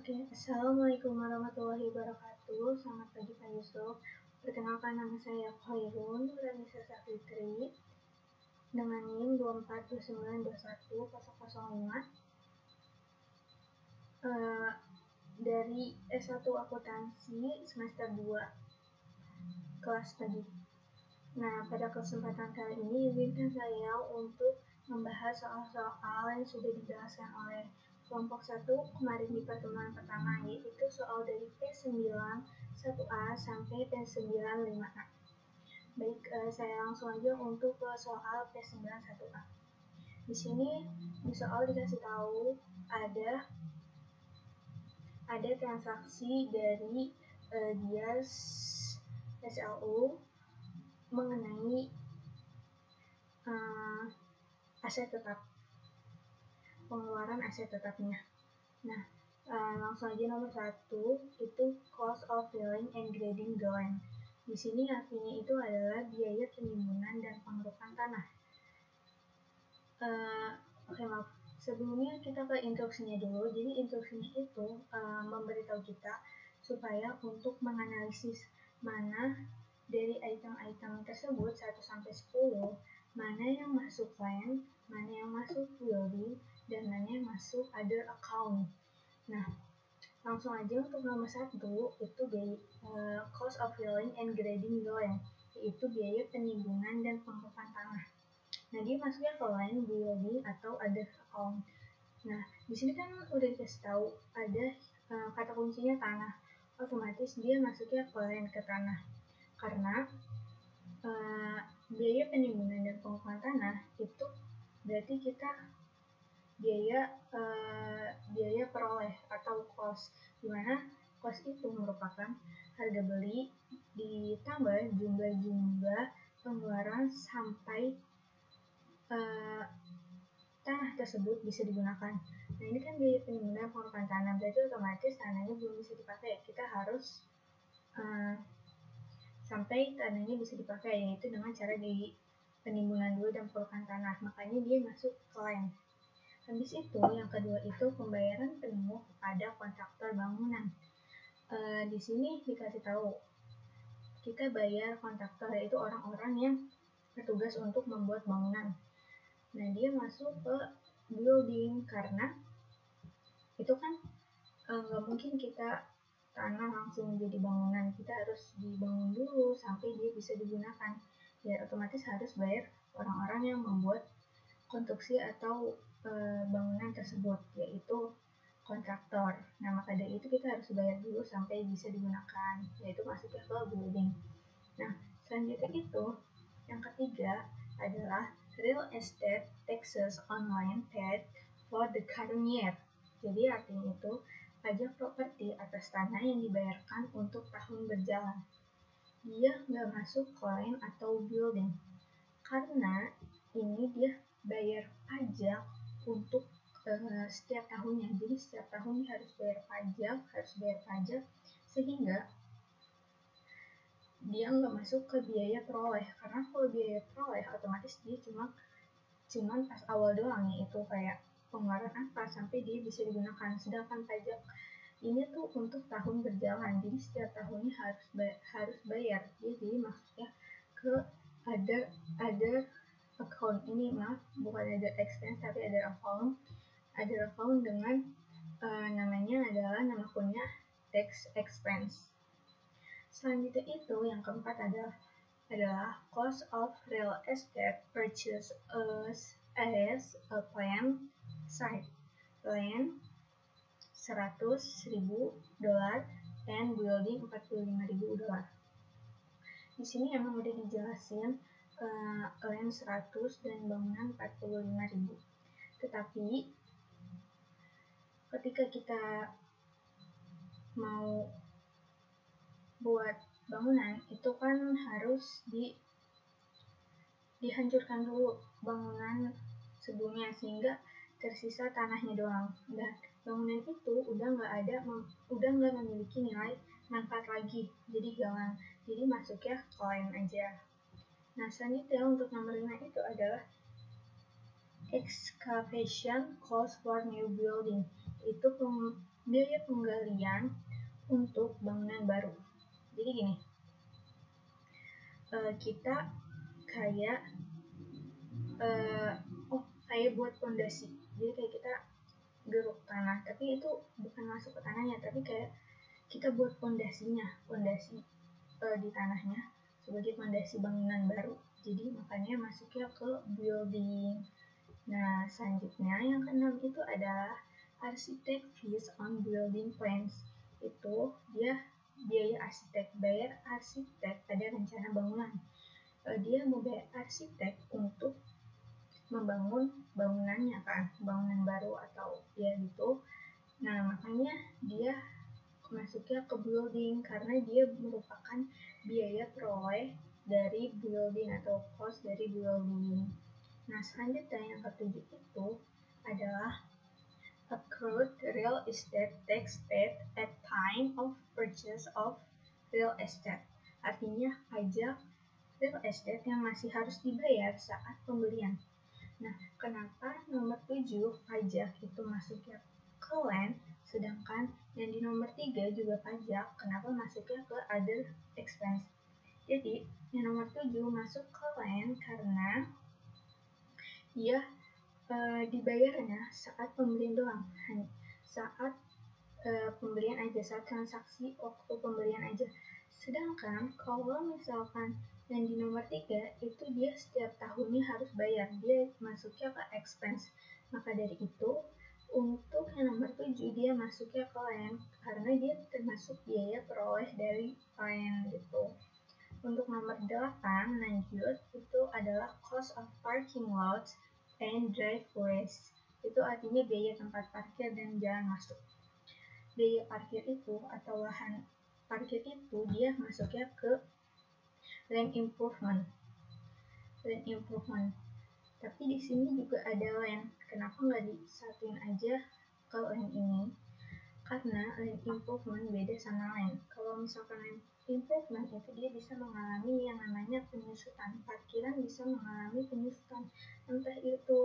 Oke, Assalamualaikum warahmatullahi wabarakatuh. Selamat pagi Pak Yusuf. Perkenalkan, nama saya Khairun Ranisa Safitri dengan NIM 2429210005 dari S1 Akuntansi semester 2 kelas pagi. Nah, pada kesempatan kali ini izinkan saya untuk membahas soal-soal yang sudah dijelaskan oleh kelompok 1 kemarin di pertemuan pertama, yaitu soal dari P9 1A sampai P9 5A. Baik, saya langsung aja untuk ke soal P9 1A. Di sini di soal dikasih tahu ada transaksi dari Dias SLU mengenai aset tetap, pengeluaran aset tetapnya. Nah, langsung aja nomor 1 itu cost of filling and grading the land. Di sini artinya itu adalah biaya penimbunan dan pengerukan tanah. Oke, maaf. Sebelumnya kita ke instruksinya dulu. Jadi instruksinya itu memberitahu kita supaya untuk menganalisis mana dari item-item tersebut 1 sampai 10, mana yang masuk land, mana yang masuk building, dan mana yang masuk other account. Nah, langsung aja untuk nomor 1 itu cost of filling and grading the land, yaitu biaya penimbunan dan pengerukan tanah. Nah, dia masuknya ke land, building, atau other account. Nah, di sini kan udah dikasih tahu ada kata kuncinya tanah. Otomatis dia masuknya ke land, ke tanah. Karena biaya penimbunan dan pengerukan tanah itu berarti kita biaya peroleh atau cost, dimana cost itu merupakan harga beli ditambah jumlah pengeluaran sampai tanah tersebut bisa digunakan. Nah, ini kan biaya penimbunan pengerukan tanah, berarti otomatis tanahnya belum bisa dipakai. Kita harus sampai tanahnya bisa dipakai, yaitu dengan cara di penimbunan dulu dan pengerukan tanah. Makanya dia masuk ke land. Habis itu, yang kedua itu pembayaran penuh kepada kontraktor bangunan. Di sini dikasih tahu kita bayar kontraktor, yaitu orang-orang yang bertugas untuk membuat bangunan. Nah, dia masuk ke building karena itu kan nggak mungkin kita tanah langsung jadi bangunan, kita harus dibangun dulu sampai dia bisa digunakan. Ya, otomatis harus bayar orang-orang yang membuat konstruksi atau bangunan tersebut, yaitu kontraktor. Nah, maka dari itu kita harus bayar dulu sampai bisa digunakan, yaitu masuknya ke building. Nah, selanjutnya itu yang ketiga adalah real estate taxes on land paid for the current year. Jadi artinya itu pajak properti atas tanah yang dibayarkan untuk tahun berjalan. Dia nggak masuk ke land atau building karena ini dia bayar pajak untuk setiap tahunnya. Jadi setiap tahun dia harus bayar pajak, sehingga dia nggak masuk ke biaya peroleh. Karena kalau biaya peroleh otomatis dia cuma pas awal doang, yaitu kayak pengeluaran apa sampai dia bisa digunakan. Sedangkan pajak ini tuh untuk tahun berjalan, jadi setiap tahunnya harus bayar. Jadi maksudnya ke ada account ini, maaf, bukan ada expense tapi ada account dengan namanya adalah nama akunnya tax expense. Selanjutnya itu yang keempat adalah cost of real estate purchase as a planned site, land $100,000 and building $45,000. Di sini emang udah dijelasin land 100 dan bangunan 45.000. Tetapi ketika kita mau buat bangunan itu kan harus dihancurkan dulu bangunan sebelumnya sehingga tersisa tanahnya doang. Dan bangunan itu udah nggak memiliki nilai manfaat lagi, jadi galang. Jadi masuknya ke land aja. Nah, selanjutnya untuk nomor 5 itu adalah excavation cost for new building. Itu biaya penggalian untuk bangunan baru. Jadi gini, kita kayak kayak buat fondasi. Jadi kayak kita geruk tanah, tapi itu bukan masuk ke tanahnya, tapi kayak kita buat fondasi di tanahnya sebagai fondasi bangunan baru. Jadi makanya masuknya ke building. Nah, selanjutnya yang keenam itu adalah arsitek fees on building plans. Itu dia biaya arsitek, bayar arsitek pada rencana bangunan. Dia mau bayar arsitek untuk membangun bangunannya kan, bangunan baru atau ya gitu. Nah, makanya dia masuknya ke building karena dia merupakan biaya peroleh dari building atau cost dari building. Nah, selanjutnya yang ketujuh itu adalah accrued real estate tax paid at time of purchase of real estate. Artinya pajak real estate yang masih harus dibayar saat pembelian. Nah, kenapa nomor 7 pajak itu masuknya ke land, sedangkan yang di nomor 3 juga pajak, kenapa masuknya ke other expense? Jadi, yang nomor 7 masuk ke land karena dia dibayarnya saat pembelian doang, saat pembelian aja, saat transaksi waktu pembelian aja. Sedangkan kalau misalkan yang di nomor 3 itu dia setiap tahunnya harus bayar, dia masuknya ke expense. Maka dari itu untuk yang nomor 7 dia masuknya ke land karena dia termasuk biaya peroleh dari land gitu. Untuk nomor 8 lanjut itu adalah cost of parking lots and driveways. Itu artinya biaya tempat parkir dan jalan masuk. Biaya parkir itu atau lahan parkir itu dia masuknya ke land improvement. Tapi di sini juga ada land. Kenapa nggak disatuin aja ke land ini? Karena land improvement beda sama land. Kalau misalkan land improvement itu dia bisa mengalami yang namanya penyusutan. Parkiran bisa mengalami penyusutan. Entah itu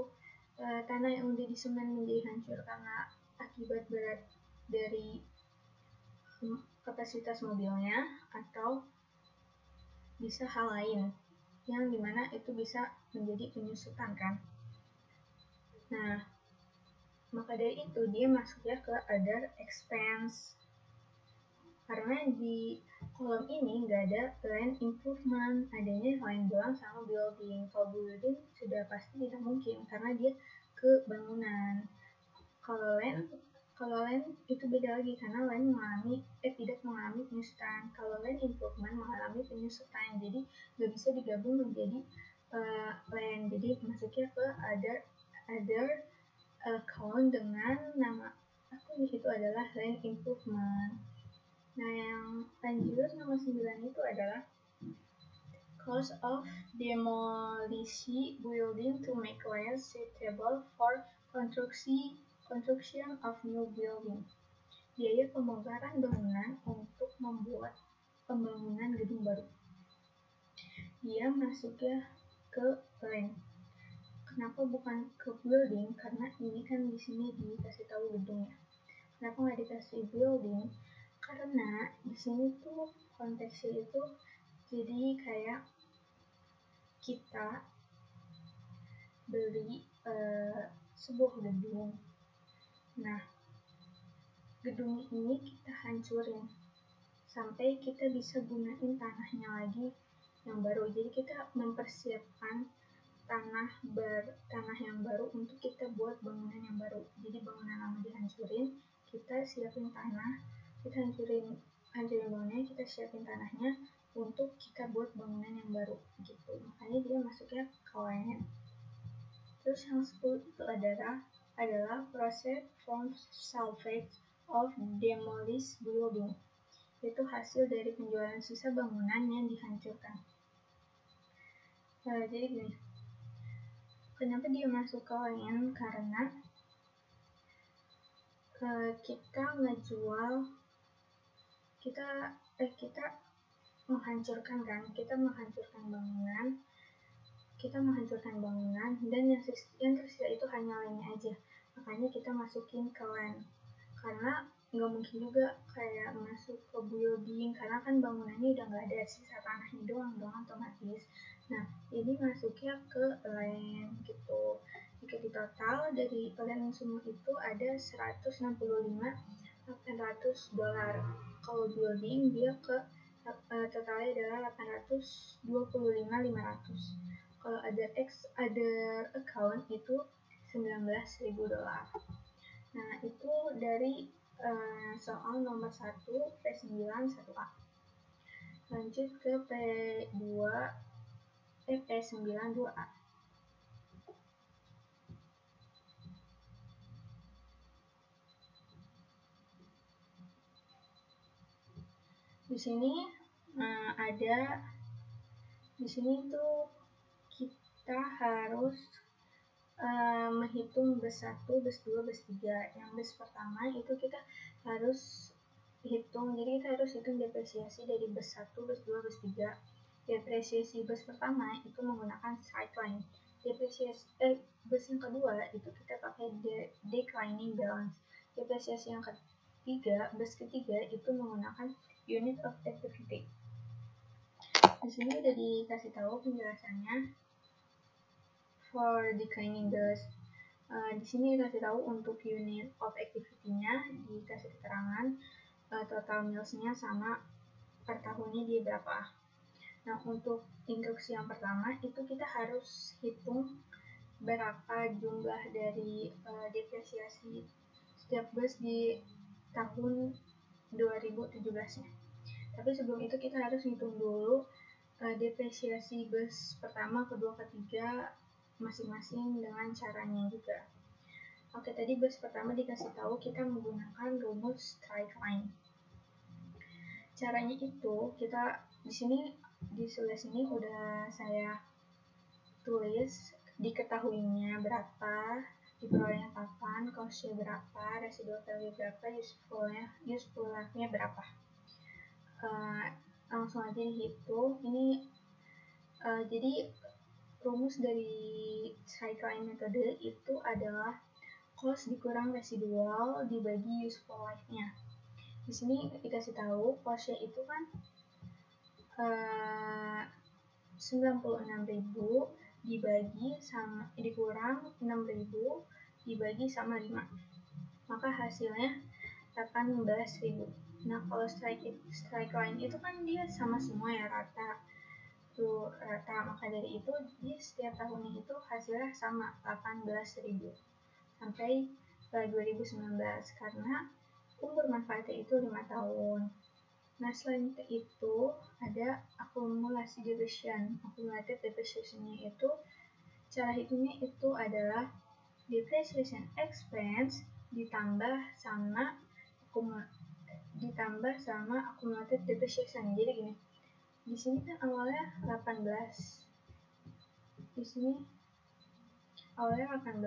tanah yang udah disemen menjadi hancur karena akibat berat dari kapasitas mobilnya, atau bisa hal lain yang dimana itu bisa menjadi penyusutan kan. Nah, maka dari itu dia masuknya ke other expense karena di kolom ini nggak ada land improvement, adanya land doang sama building. Kalau building sudah pasti tidak mungkin karena dia ke bangunan. Kalau land itu beda lagi karena land tidak mengalami penyusutan. Kalau land improvement mengalami penyusutan, jadi nggak bisa digabung menjadi land. Jadi masuknya ke other account dengan nama akun itu adalah land improvement. Nah, yang lanjut nomor 9 itu adalah cost of demolition building to make land suitable for construction of new building. Biaya pembongkaran bangunan untuk membuat pembangunan gedung baru. Dia masuknya ke land. Kenapa bukan ke building? Karena ini kan di sini dikasih tahu gedungnya. Kenapa nggak dikasih building? Karena di sini tuh konteksnya itu jadi kayak kita beli sebuah gedung. Nah, gedung ini kita hancurin sampai kita bisa gunain tanahnya lagi yang baru. Jadi kita mempersiapkan tanah yang baru untuk kita buat bangunan yang baru. Jadi bangunan lama dihancurin, kita siapin tanah, kita hancurin bangunannya, kita siapin tanahnya untuk kita buat bangunan yang baru gitu. Makanya dia masuknya ke land. Terus yang 10 itu adalah process from salvage of demolished building. Itu hasil dari penjualan sisa bangunan yang dihancurkan. Jadi gini, kenapa dia masuk ke land? Karena kita menghancurkan bangunan dan yang tersisa itu hanya landnya aja. Makanya kita masukin ke land karena nggak mungkin juga kayak masuk ke building karena kan bangunannya udah nggak ada, sisa tanahnya doang otomatis. Nah, ini masuknya ke land gitu. Jika di total dari land semua itu ada 165.800 dolar. Kalau building dia ke totalnya adalah 825.500. Kalau other account itu 19.000 dolar. Nah, itu dari soal nomor 1 P9 1A. Lanjut ke P9 2A. Di sini di sini tuh kita harus menghitung bus 1, bus 2, bus 3. Yang bus pertama itu kita harus hitung, jadi kita harus hitung depresiasi dari bus 1, bus 2, bus 3. Depresiasi bus pertama itu menggunakan straight line. Depresiasi bus yang kedua itu kita pakai declining balance. Depresiasi yang ketiga, bus ketiga itu menggunakan unit of activity. Di sini udah dikasih tahu penjelasannya for declining bus. Di sini dikasih tahu untuk unit of activity-nya, dikasih keterangan total meals-nya sama per tahunnya dia berapa. Nah, untuk instruksi yang pertama itu kita harus hitung berapa jumlah dari depresiasi setiap bus di tahun 2017-nya. Tapi sebelum itu kita harus hitung dulu depresiasi bus pertama, kedua, ketiga masing-masing dengan caranya juga. Oke, tadi bus pertama dikasih tahu kita menggunakan rumus straight line. Caranya itu kita di sini di sebelah sini udah saya tulis diketahuinya berapa, diperolehnya kapan, cost-nya berapa, residual value berapa, useful life-nya berapa. Langsung aja dihitung. Ini jadi rumus dari straight line metode itu adalah cost dikurang residual dibagi useful life-nya. Di sini dikasih tahu cost-nya itu kan 96.000 dikurang 6.000 dibagi sama 5. Maka hasilnya 18.000. Nah, kalau straight line itu kan dia sama semua ya, rata. Maka dari itu di setiap tahunnya itu hasilnya sama 18.000 sampai 2019 karena umur manfaatnya itu 5 tahun. Nah, selain itu ada akumulasi depreciation. Accumulated depreciation-nya itu cara hitungnya itu adalah depreciation expense ditambah sama accumulated depreciation. Jadi gini, di sini kan awalnya 18. Di sini awalnya 18.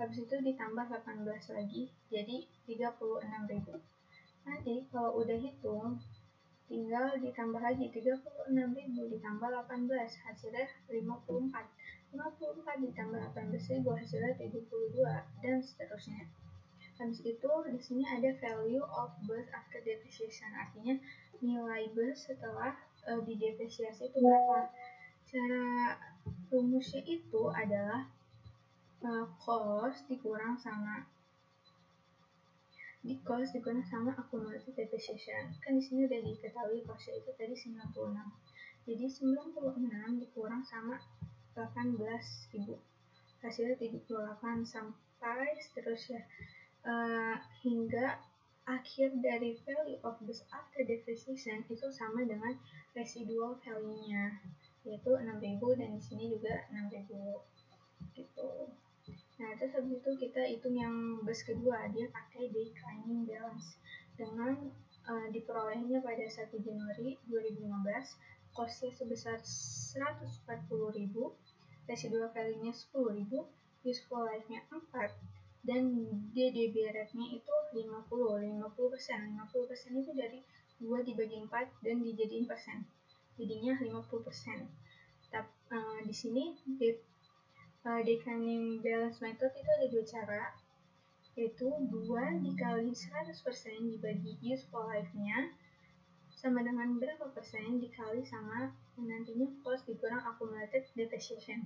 Habis itu ditambah 18 lagi, jadi 36.000. Nanti kalau udah hitung, tinggal ditambah lagi 36.000 ditambah 18, hasilnya 54. 54 ditambah 18.000 hasilnya 72 dan seterusnya. Habis itu di sini ada value of bus after depreciation, artinya nilai bus setelah didepresiasi itu berapa. Cara rumusnya itu adalah cost dikurang sama accumulated depreciation. Kan di sini udah diketahui costnya itu tadi 96. Jadi 96 dikurang sama 18.000. Hasilnya 78 sampai seterusnya. Hingga akhir dari value of bus after depreciation itu sama dengan residual value-nya, yaitu 6.000 dan di sini juga 6.000 gitu. Nah, terus habis itu kita hitung yang bus kedua, dia pakai declining balance dengan diperolehnya pada 1 Januari 2015, cost-nya sebesar 140.000, residual value-nya 10.000, useful life-nya 4, dan DDB rate-nya itu 50%. 50% itu dari 2 dibagi 4 dan dijadiin persen. Jadinya 50%. Di sini declining balance method itu ada dua cara. yaitu 2 dikali 100% dibagi useful life-nya sama dengan berapa persen dikali sama nantinya cost dikurang accumulated depreciation,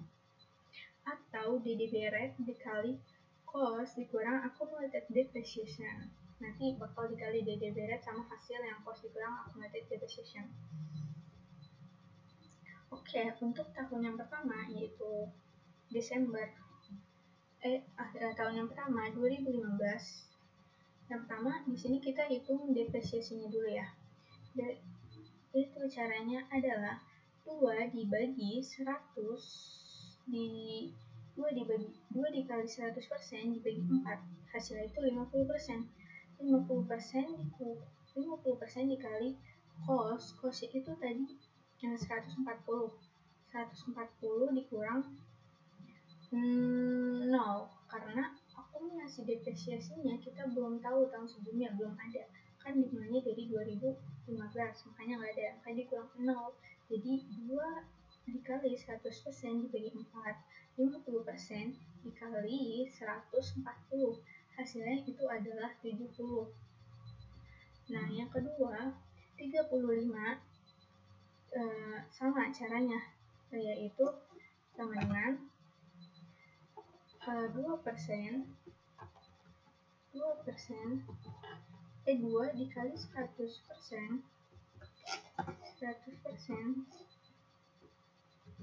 atau DDB rate dikali cost dikurang accumulated depreciation. Nanti bakal dikali DDB rate sama hasil yang cost dikurang accumulated depreciation. Oke, untuk tahun yang pertama yaitu tahun yang pertama 2015. Yang pertama di sini kita hitung depresiasinya dulu ya. Itu caranya adalah 2 dibagi 100 2 dikali 100% dibagi 4, hasilnya itu 50%. 50% dikali cost itu tadi 140 dikurang 0, karena akumulasi depresiasinya kita belum tahu, tahun sebelumnya belum ada, kan dimulainya dari 2015, makanya nggak ada, makanya dikurang 0. Jadi 2 dikali 100% dibagi 4, 50% dikali 140, hasilnya itu adalah 70. Nah, yang kedua 35 sama caranya, yaitu sama dengan 2 dikali 100%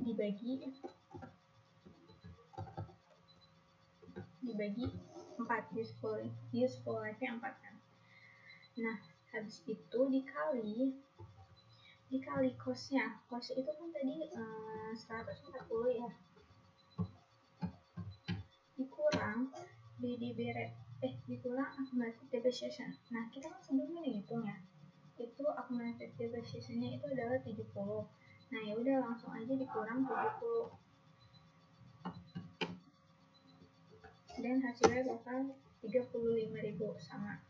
dibagi 4, useful life-nya 4 kan. Nah, habis itu dikali cost-nya. Cost itu kan tadi 140 ya. Dikurang DDB rate, dikurang accumulated depreciation. Nah, kita kan sebelumnya ngitung ya. Itu accumulated depreciation-nya itu adalah 70. Nah, ya udah langsung aja dikurang 70. Dan hasilnya bakal 35.000 sama.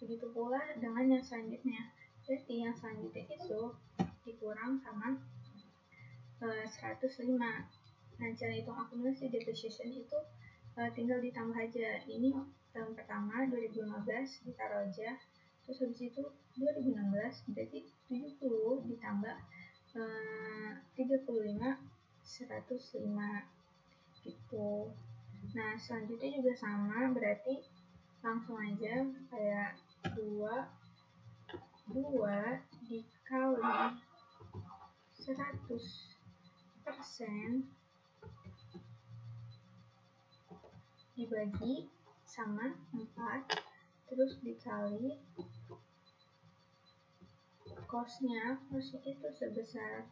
Begitu pula dengan yang selanjutnya. Berarti yang selanjutnya itu dikurang sama 105. Nah, cara hitung akumulasi depreciation itu tinggal ditambah aja. Ini tahun pertama 2015 ditaruh aja. Terus habis itu 2016 berarti 70 ditambah 35 105 gitu. Nah, selanjutnya juga sama, berarti langsung aja kayak 2 dikali 100% dibagi sama 4, terus dikali cost-nya itu sebesar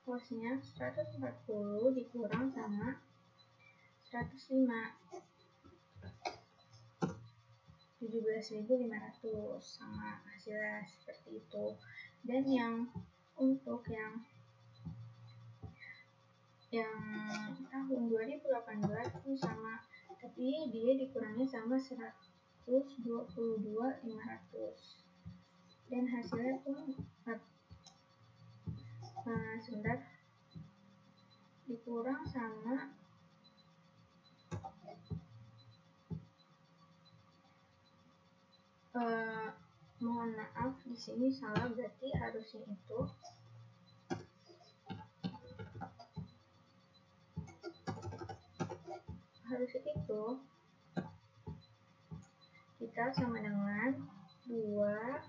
cost-nya 140 dikurang sama 105, 17.500 sama hasilnya seperti itu. Dan yang untuk yang tahun 2018 itu sama, tapi dia dikurangnya sama 122.500 dan hasilnya pun sebentar dikurang sama mohon maaf di sini salah, berarti harusnya itu kita sama dengan 2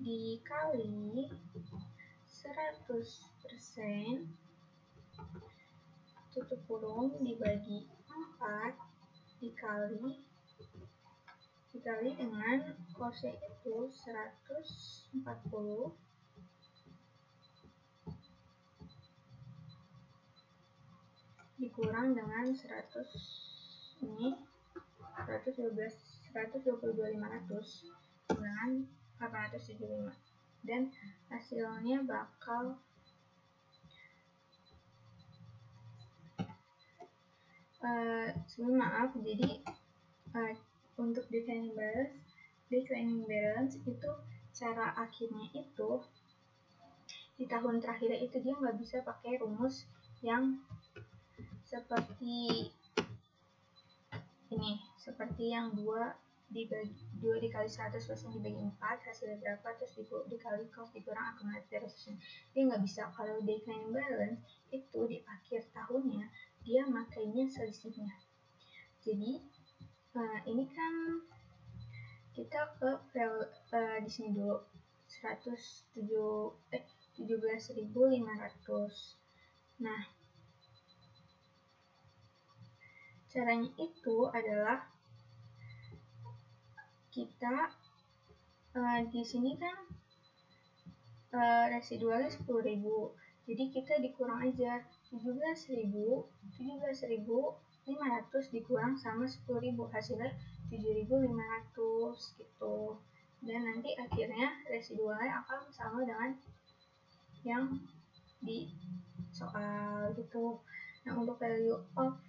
dikali 100% tutup kurung dibagi 4 dikali dengan cost itu 140 dikurang dengan 122.500 dengan 875, dan hasilnya bakal maaf, jadi untuk declining balance itu cara akhirnya itu di tahun terakhir itu dia nggak bisa pakai rumus yang seperti seperti yang 2 dikali 100% dibagi 4 hasilnya berapa, terus dikali cost dikurang accumulated depreciation. Dia nggak bisa. Kalau declining balance itu di akhir tahunnya dia makainya selisihnya. Jadi ini kan kita ke di sini dulu 17.500. Nah, caranya itu adalah kita di sini kan residualnya 10.000, jadi kita dikurang aja 17.500 dikurang sama 10.000, hasilnya 7.500 gitu. Dan nanti akhirnya residualnya akan sama dengan yang di soal gitu. Nah, untuk value of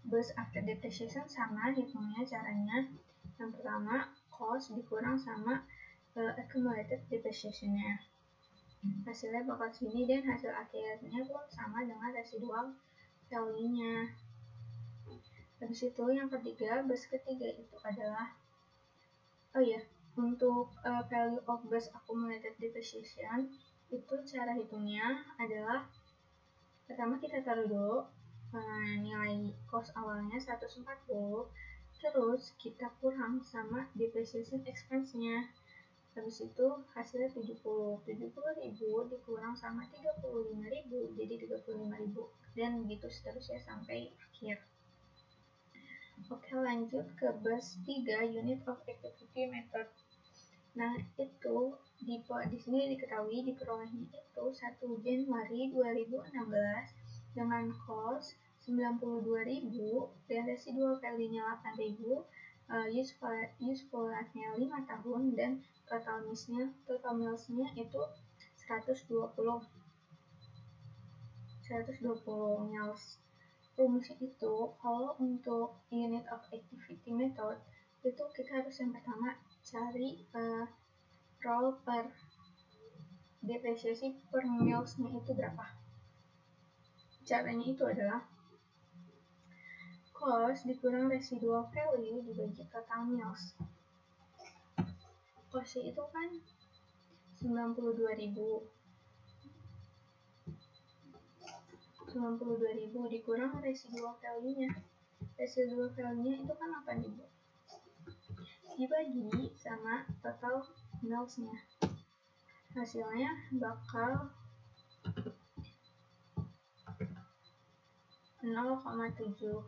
bus after depreciation sama hitungnya caranya. Yang pertama, cost dikurang sama accumulated depreciation-nya. Hasilnya bakal segini dan hasil akhirnya pun sama dengan residual value-nya. Habis itu yang ketiga, bus ketiga itu adalah untuk value of bus accumulated depreciation itu cara hitungnya adalah pertama kita taruh dulu nilai cost awalnya 140, terus kita kurang sama depreciation expense-nya. Habis itu hasilnya 70.000 dikurang sama 35.000 jadi 35.000 dan gitu seterusnya sampai akhir. Oke, lanjut ke bus 3 unit of activity method. Nah, itu di sini diketahui diperolehnya itu 1 Januari 2016 dengan cost 92.000 dan residual value-nya 8.000, useful life-nya 5 tahun dan total mills-nya itu 120 mills. Rumusnya itu kalau untuk unit of activity method itu kita harus yang pertama cari roll per depresiasi per mills-nya itu berapa. Caranya itu adalah cost dikurang residual value dibagi total mills. Cost itu kan 92.000 dikurang residual value-nya. Residual value-nya itu kan 8.000 dibagi sama total mills-nya. Hasilnya bakal 0,7.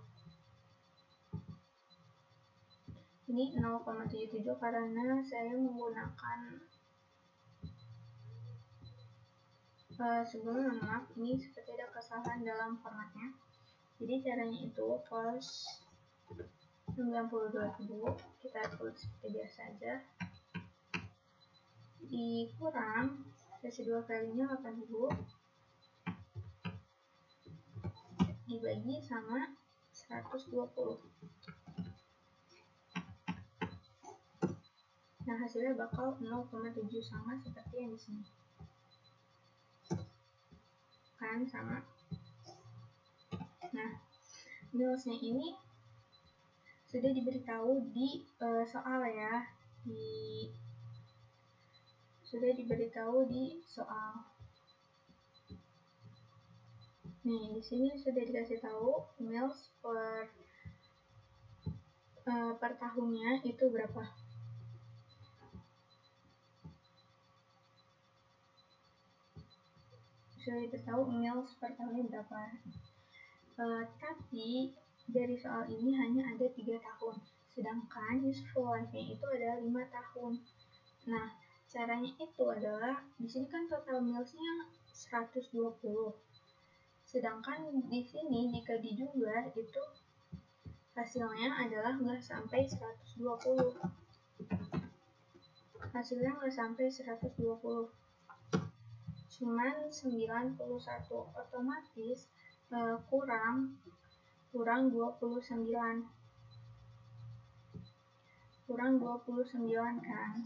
Ini 0,77 karena saya menggunakan sebelum maaf ini seperti ada kesalahan dalam formatnya. Jadi caranya itu cost 92.000 kita tulis seperti biasa aja dikurang residual value-nya 8.000 dibagi sama 120. Nah, hasilnya bakal 0,7 sama seperti yang di sini. Kan sama. Nah, mills-nya ini sudah diberitahu di soal ya. Sudah diberitahu di soal. Nih, di sini sudah dikasih tahu mills per tahunnya itu berapa. Sudah diberitahu mills per tahunnya berapa. Tapi dari soal ini hanya ada 3 tahun, sedangkan useful life-nya itu ada 5 tahun. Nah, caranya itu adalah di sini kan total mills-nya 120. Sedangkan di sini jika dijumlah itu hasilnya adalah nggak sampai 120. Hasilnya nggak sampai 120. Cuman 91, otomatis kurang 29. Kurang 29 kan.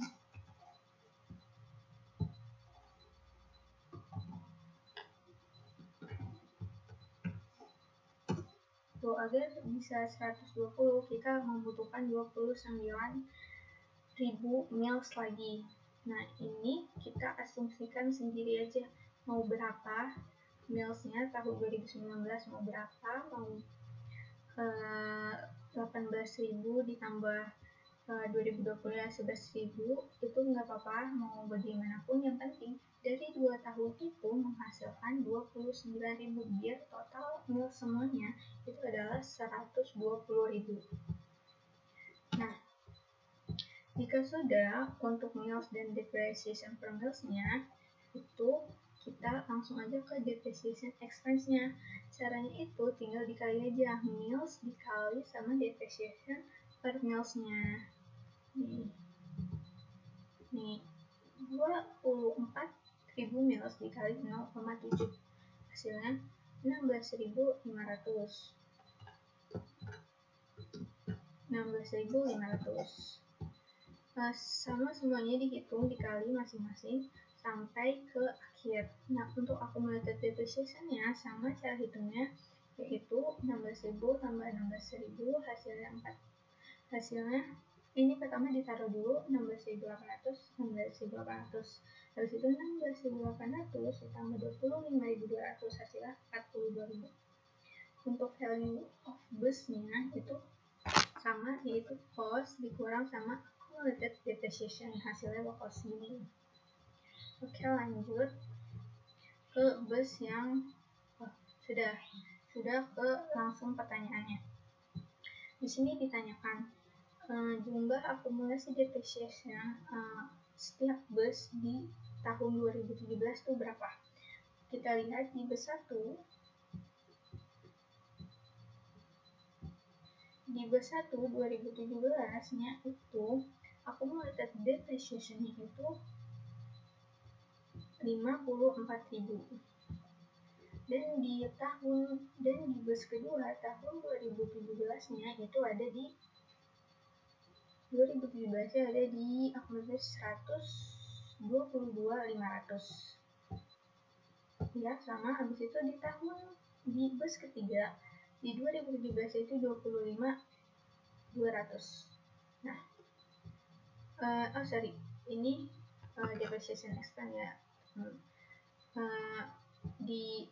Tuh, agar bisa 120 kita membutuhkan 29.000 mils lagi. Nah, ini kita asumsikan sendiri aja mau berapa milsnya tahun 2019, mau berapa, mau 18.000 ditambah 2020 ya 11.000, itu nggak apa-apa, mau bagaimanapun, yang penting dari 2 tahun itu menghasilkan 29.000, biar total mil semuanya itu adalah 120.000. Nah, jika sudah untuk mils dan depreciation per milsnya, itu kita langsung aja ke depreciation expense-nya. Caranya itu tinggal dikali aja, mils dikali sama depreciation per milsnya. Nih 24.000 mils dikali 0,7, hasilnya 16.500. Sama semuanya dihitung dikali masing-masing sampai ke akhir. Nah, untuk accumulated depreciation-nya sama cara hitungnya, yaitu 16.000 tambah 16.000 hasilnya ini pertama ditaruh dulu 16.800, 16.800. Habis itu 16.800 ditambah 25.200, hasilnya 42.000. Untuk value of busnya itu sama, yaitu cost dikurang sama accumulated depreciation, hasilnya bakal segini. Oke, lanjut ke bus yang sudah ke langsung pertanyaannya. Di sini ditanyakan jumlah akumulasi depreciation setiap bus di tahun 2017 itu berapa? Kita lihat di bus 1. Di bus 1 2017-nya itu accumulated depreciation-nya itu 54.000. Dan di bus kedua tahun 2017-nya itu ada di 2017 ada di accumulated 122.500. Ya, sama. Habis itu di bus ketiga di 2017 itu 25.200. Nah, ini depreciation expense ya. Di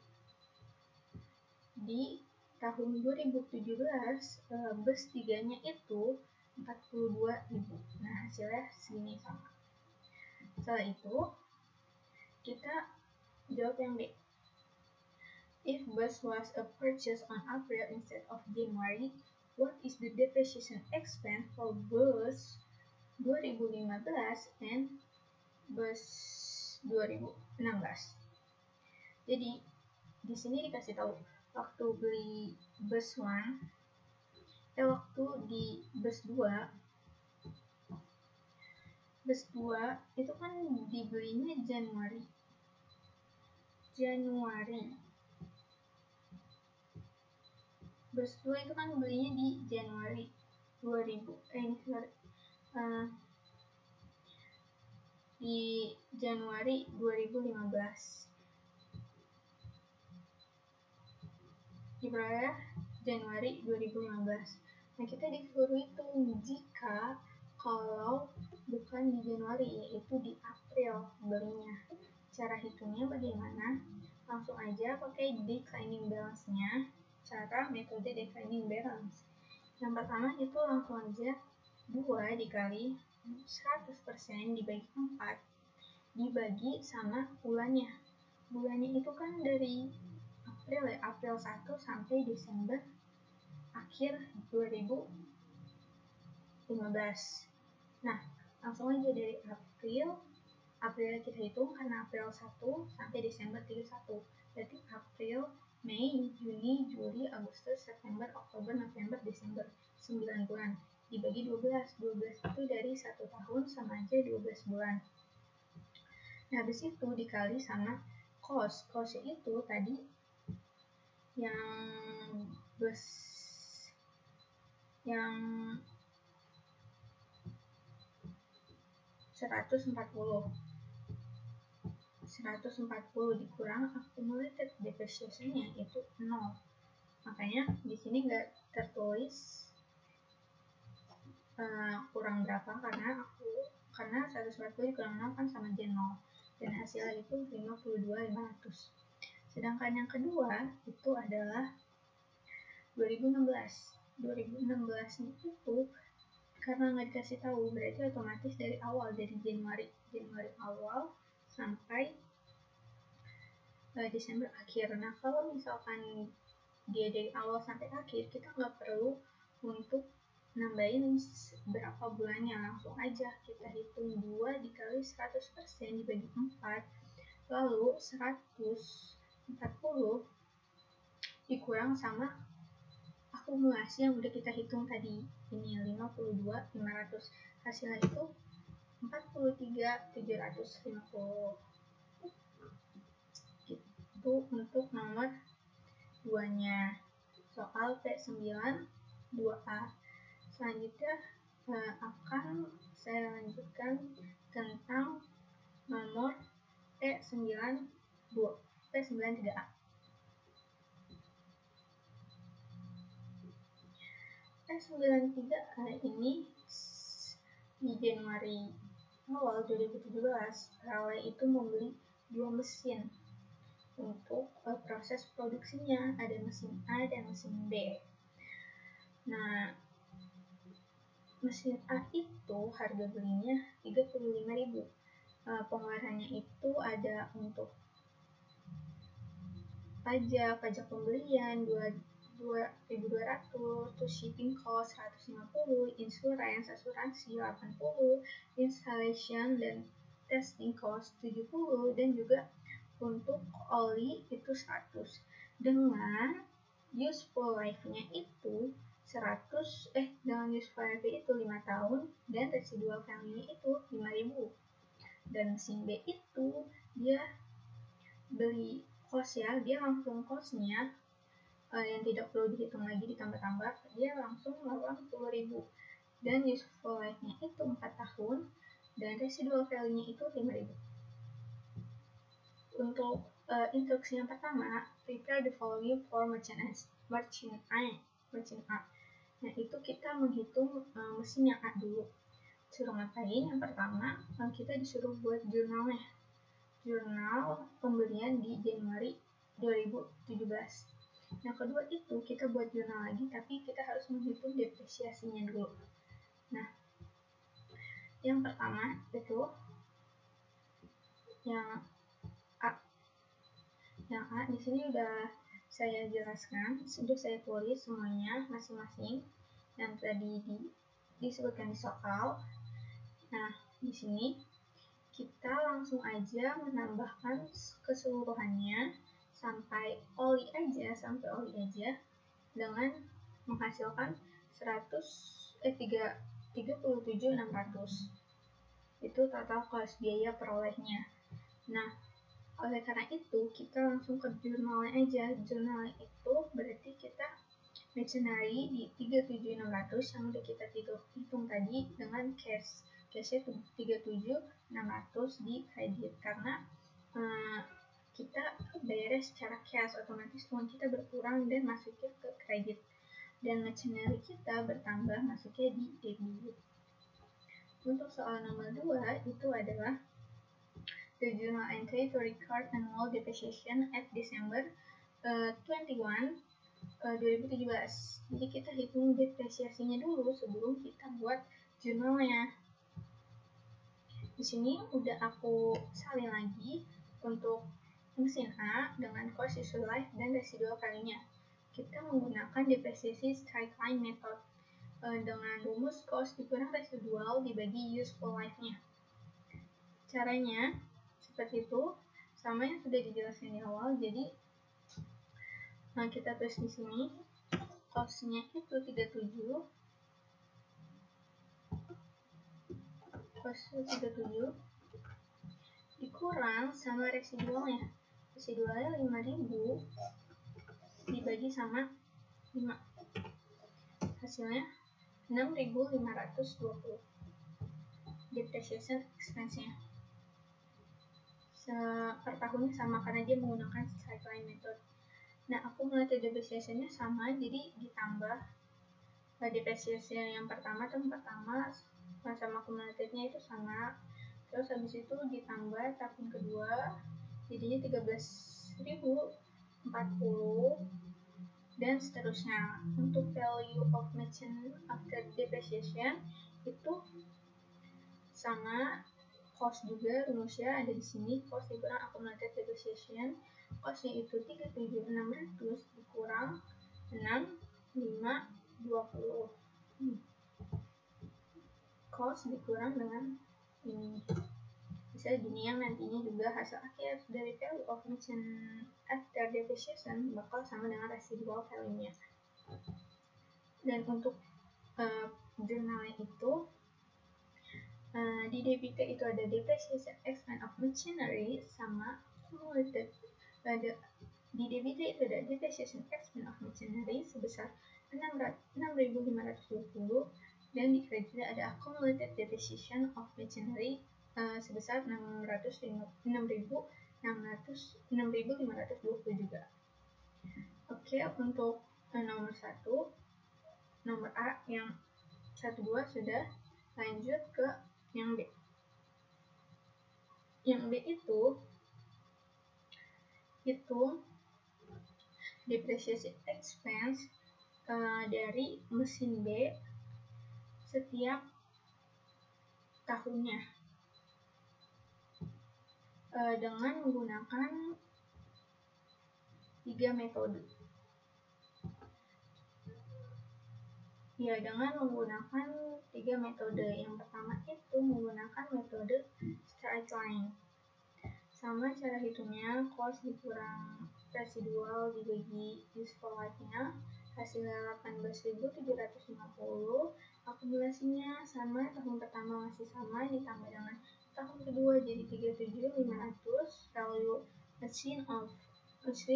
tahun 2017 bus 3-nya itu 42.000. Nah, hasilnya segini sama. Setelah itu kita jawab yang B. If bus was a purchase on April instead of January, what is the depreciation expense for bus 2015 and bus 2016? Jadi di sini dikasih tahu waktu beli bus 1, waktu di bus 2 itu kan dibelinya Januari. Bus 2 itu kan belinya di Januari 2000. Di Januari 2015. Diperoleh Januari 2015. Nah, kita disuruh hitung jika kalau bukan di Januari, yaitu di April belinya. Cara hitungnya bagaimana? Langsung aja pakai declining balance-nya, cara metode declining balance. Yang pertama itu langsung aja 2 dikali 100% dibagi 4 dibagi sama bulannya. Bulannya itu kan dari April 1 sampai Desember akhir 2015. Nah, langsung aja dari April kita hitung karena April 1 sampai Desember 31. Berarti April, Mei, Juni, Juli, Agustus, September, Oktober, November, Desember. 9 bulan. Dibagi 12. 12 itu dari 1 tahun sama aja 12 bulan. Nah, habis itu dikali sama cost. Cost itu tadi yang 140 dikurang accumulated depreciation-nya itu 0. Makanya di sini nggak tertulis kurang berapa karena 140 dikurang 6 kan sama aja 0, dan hasilnya itu 52.500. Sedangkan yang kedua itu adalah 2016. 2016 itu karena nggak dikasih tahu, berarti otomatis dari awal, dari Januari awal sampai Desember akhir. Nah, kalau misalkan dia dari awal sampai akhir, kita nggak perlu untuk nambahin berapa bulannya, langsung aja kita hitung 2 dikali 100% dibagi 4, lalu 140 dikurang sama akumulasi yang udah kita hitung tadi, ini 52.500, hasilnya itu 43.750. Itu untuk nomor 2-nya, soal P9 2A. Selanjutnya akan saya lanjutkan tentang nomor P9 3A. P9 3A ini di Januari awal 2017, Rale itu membeli 2 mesin untuk proses produksinya, ada mesin A dan mesin B. Nah, mesin A itu harga belinya 35.000. Pengeluarannya itu ada untuk pajak pembelian 2.200, terus shipping cost 150, insurance asuransi 80, installation dan testing cost 70, dan juga untuk oli itu 100, dengan useful life-nya itu 100, dengan useful life itu 5 tahun, dan residual value-nya itu 5.000. Dan mesin B itu dia beli cost ya, dia langsung cost-nya yang tidak perlu dihitung lagi ditambah-tambah, dia langsung 80.000, dan useful life-nya itu 4 tahun, dan residual value-nya itu 5.000. Untuk instruksi yang pertama, prepare the following for merchant A. Nah, itu kita menghitung mesin yang A dulu. Suruh ngapain? Yang pertama, kita disuruh buat jurnalnya. Jurnal pembelian di Januari 2017. Yang kedua itu kita buat jurnal lagi, tapi kita harus menghitung depresiasinya dulu. Nah, yang pertama itu yang A di sini udah saya jelaskan, sudah saya tulis semuanya masing-masing yang tadi disebutkan di soal. Nah, di sini kita langsung aja menambahkan keseluruhannya sampai oli aja dengan menghasilkan 37.600. Itu total cost biaya perolehnya. Nah, oleh karena itu kita langsung ke jurnalnya aja. Jurnalnya itu berarti kita machinery di 37.600 yang udah kita hitung tadi, dengan cashnya 37.600 di kredit, karena kita bayarnya secara cash, otomatis uang kita berkurang dan masuknya ke kredit, dan machinery kita bertambah masuknya di debit. Untuk soal nomor 2 itu adalah the journal entry to record annual depreciation at December 21, 2017. Jadi kita hitung depresiasinya dulu sebelum kita buat jurnalnya. Di sini udah aku salin lagi untuk mesin A dengan cost, useful life, dan residual value-nya. Kita menggunakan depresiasi straight line method dengan rumus cost dikurang residual dibagi useful life-nya. Caranya seperti itu, sama yang sudah dijelaskan di awal. Jadi kita tulis di sini cost-nya itu 37 dikurang sama residualnya 5.000 dibagi sama 5, hasilnya 6.520 depreciation expense-nya. Per tahunnya sama karena dia menggunakan straight line method. Nah, accumulated depreciation-nya sama, jadi ditambah depreciation yang pertama, tahun pertama sama accumulated-nya itu sama. Terus habis itu ditambah tahun kedua, jadinya 13.040 dan seterusnya. Untuk value of machine after depreciation itu sama, cost juga rumusnya ada di sini, cost dikurang accumulated depreciation. Costnya itu 37.600 dikurang 6.520. Cost dikurang dengan ini. Bisa gini yang nantinya juga hasil akhir dari value of machine after depreciation bakal sama dengan residual value-nya. Dan untuk jurnalnya itu di debitnya itu ada depreciation expense of machinery sama accumulated. Di debitnya itu ada depreciation expense of machinery sebesar 6.520 dan di kreditnya ada accumulated depreciation of machinery sebesar 6.520 juga. Oke, untuk nomor 1, nomor A yang 1, 2 sudah. Lanjut ke yang B. Yang B itu depreciation expense dari mesin B setiap tahunnya dengan menggunakan 3 metode. Ya, dengan menggunakan 3 metode. Yang pertama itu menggunakan metode straight line. Sama cara hitungnya, cost dikurang residual dibagi useful life-nya, hasilnya 18.750. Akumulasinya sama, tahun pertama masih sama, ditambah dengan tahun kedua jadi 37.500. Value machine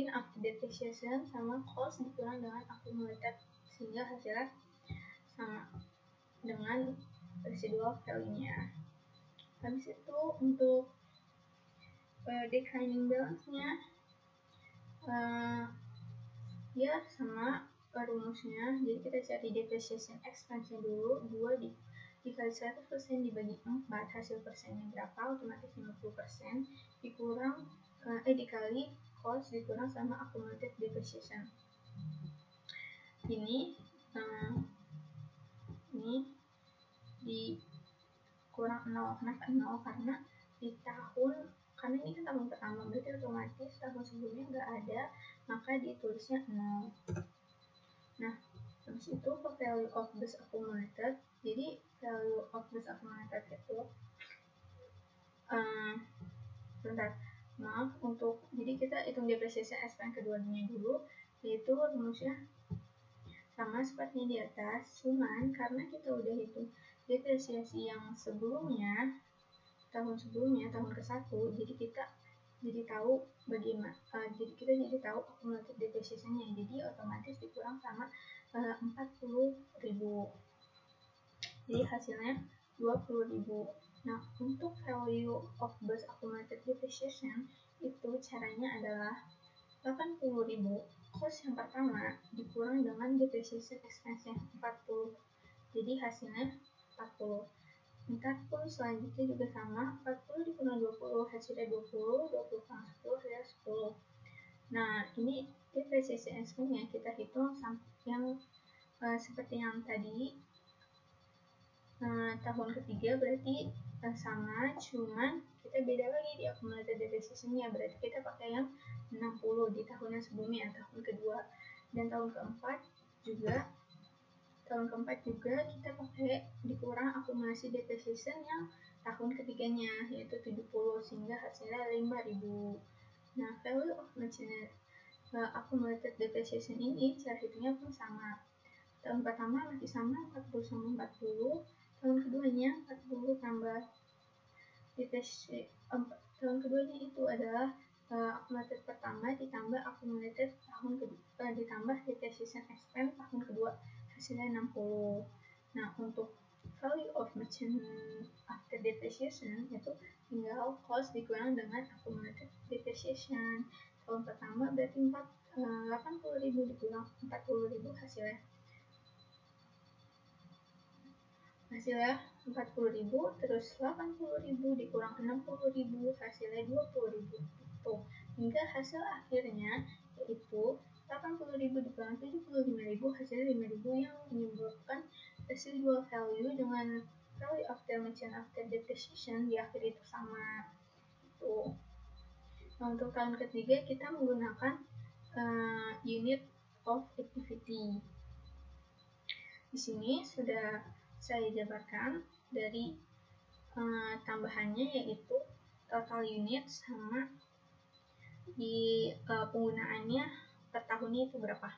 after depreciation sama cost dikurang dengan accumulated sehingga hasilnya sama dengan residual value-nya. Habis itu untuk declining balance-nya ya sama rumusnya. Jadi kita cari depreciation expense-nya dulu, 2 dikali 100% dibagi 4, hasil persennya berapa, otomatis 50%, dikurang dikali cost dikurang sama accumulated depreciation. Ini dikurang 0. Kenapa 0? Karena ini kan tahun pertama, berarti otomatis tahun sebelumnya nggak ada, maka ditulisnya 0. Nah, habis itu ke value of base accumulated. Jadi value of base accumulated itu jadi kita hitung depreciation expense keduanya dulu, yaitu rumusnya sama seperti di atas, cuman karena kita udah hitung depresiasi yang sebelumnya, tahun ke-1, jadi kita jadi tahu bagaimana, jadi tahu accumulated depreciation-nya, jadi otomatis dikurang sama 40.000. Jadi hasilnya 20.000. Nah, untuk value of base accumulated depreciation itu caranya adalah 80.000 cost yang pertama dikurang dengan depreciation expense-nya 40. Jadi hasilnya 40. 40 selanjutnya juga sama, 40 dikurang 20, hasilnya 20 kurang 10, hasilnya 10. Nah, ini depreciation expense-nya kita hitung yang seperti yang tadi, tahun ketiga berarti sama, cuman kita beda lagi di accumulated depreciation-nya, berarti kita pakai yang 60 di tahun yang sebelumnya, tahun kedua. Dan tahun keempat juga kita pakai dikurang akumulasi depreciation yang tahun ketiganya, yaitu 70, sehingga hasilnya 5.000. Nah, value of machine accumulated depreciation ini cara hitungnya pun sama. Tahun pertama masih sama, 40 sama 40. Tahun keduanya 40 tambah depreciation. Tahun keduanya itu adalah accumulated pertama ditambah accumulated tahun kedua, ditambah depreciation expense tahun kedua, hasilnya 60. Nah, untuk value of machine after depreciation itu tinggal cost dikurang dengan accumulated depreciation. Tahun pertama berarti 80.000 dikurang 40.000 hasilnya 40.000, terus 80.000 dikurang 60.000 hasilnya 20.000. Tuh, hingga hasil akhirnya yaitu 80.000 dikurang 75.000 hasilnya 5.000 yang menyebabkan residual value dengan value after mention after depreciation di akhir itu sama. Tuh. Nah, untuk tahun ketiga kita menggunakan unit of activity. Di sini sudah saya jabarkan dari tambahannya yaitu total unit sama di penggunaannya per tahunnya itu berapa.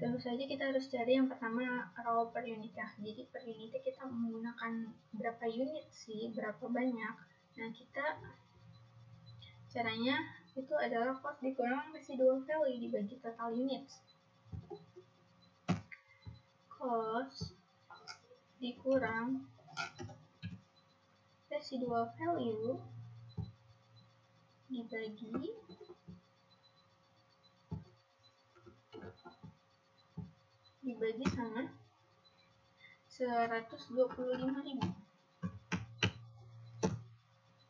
Tentu saja kita harus cari yang pertama raw per unit ya. Jadi per unitnya kita menggunakan berapa unit sih, berapa banyak. Nah, kita caranya itu adalah cost dikurang residual value dibagi total units. Cost dikurang residual value dibagi sama 125.000.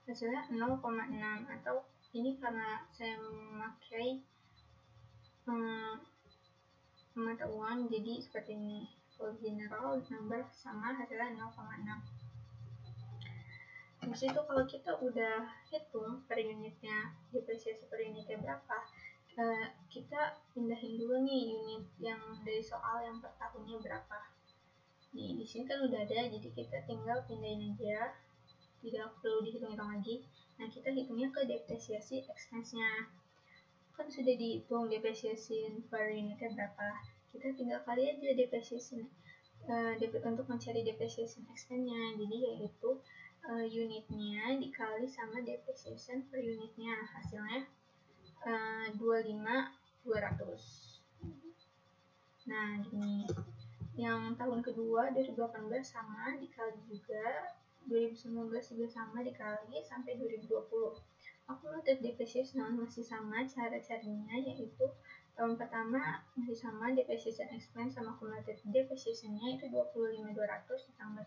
Hasilnya 0,6 atau ini karena saya memakai mata uang jadi seperti ini. Kalau general number sama hasilnya 0,6. Di situ kalau kita udah hitung per unitnya, depresiasi per unitnya berapa, kita pindahin dulu nih unit yang dari soal yang per tahunnya berapa. Nih, di sini kan udah ada, jadi kita tinggal pindahin aja, tidak perlu dihitung-hitung lagi. Nah, kita hitungnya ke depresiasi expense-nya. Kan sudah dihitung depresiasi per unitnya berapa. Kita tinggal kali aja depresiasi untuk mencari depreciation expense-nya. Jadi yaitu unitnya dikali sama depreciation per unitnya, hasilnya 25.200. Nah, gini. Yang tahun kedua 2018 sama dikali juga, 2019 juga sama dikali sampai 2020. Accumulated depreciation masih sama cara-caranya, yaitu tahun pertama masih sama depreciation expense sama accumulated depreciation-nya itu 25.200 ditambah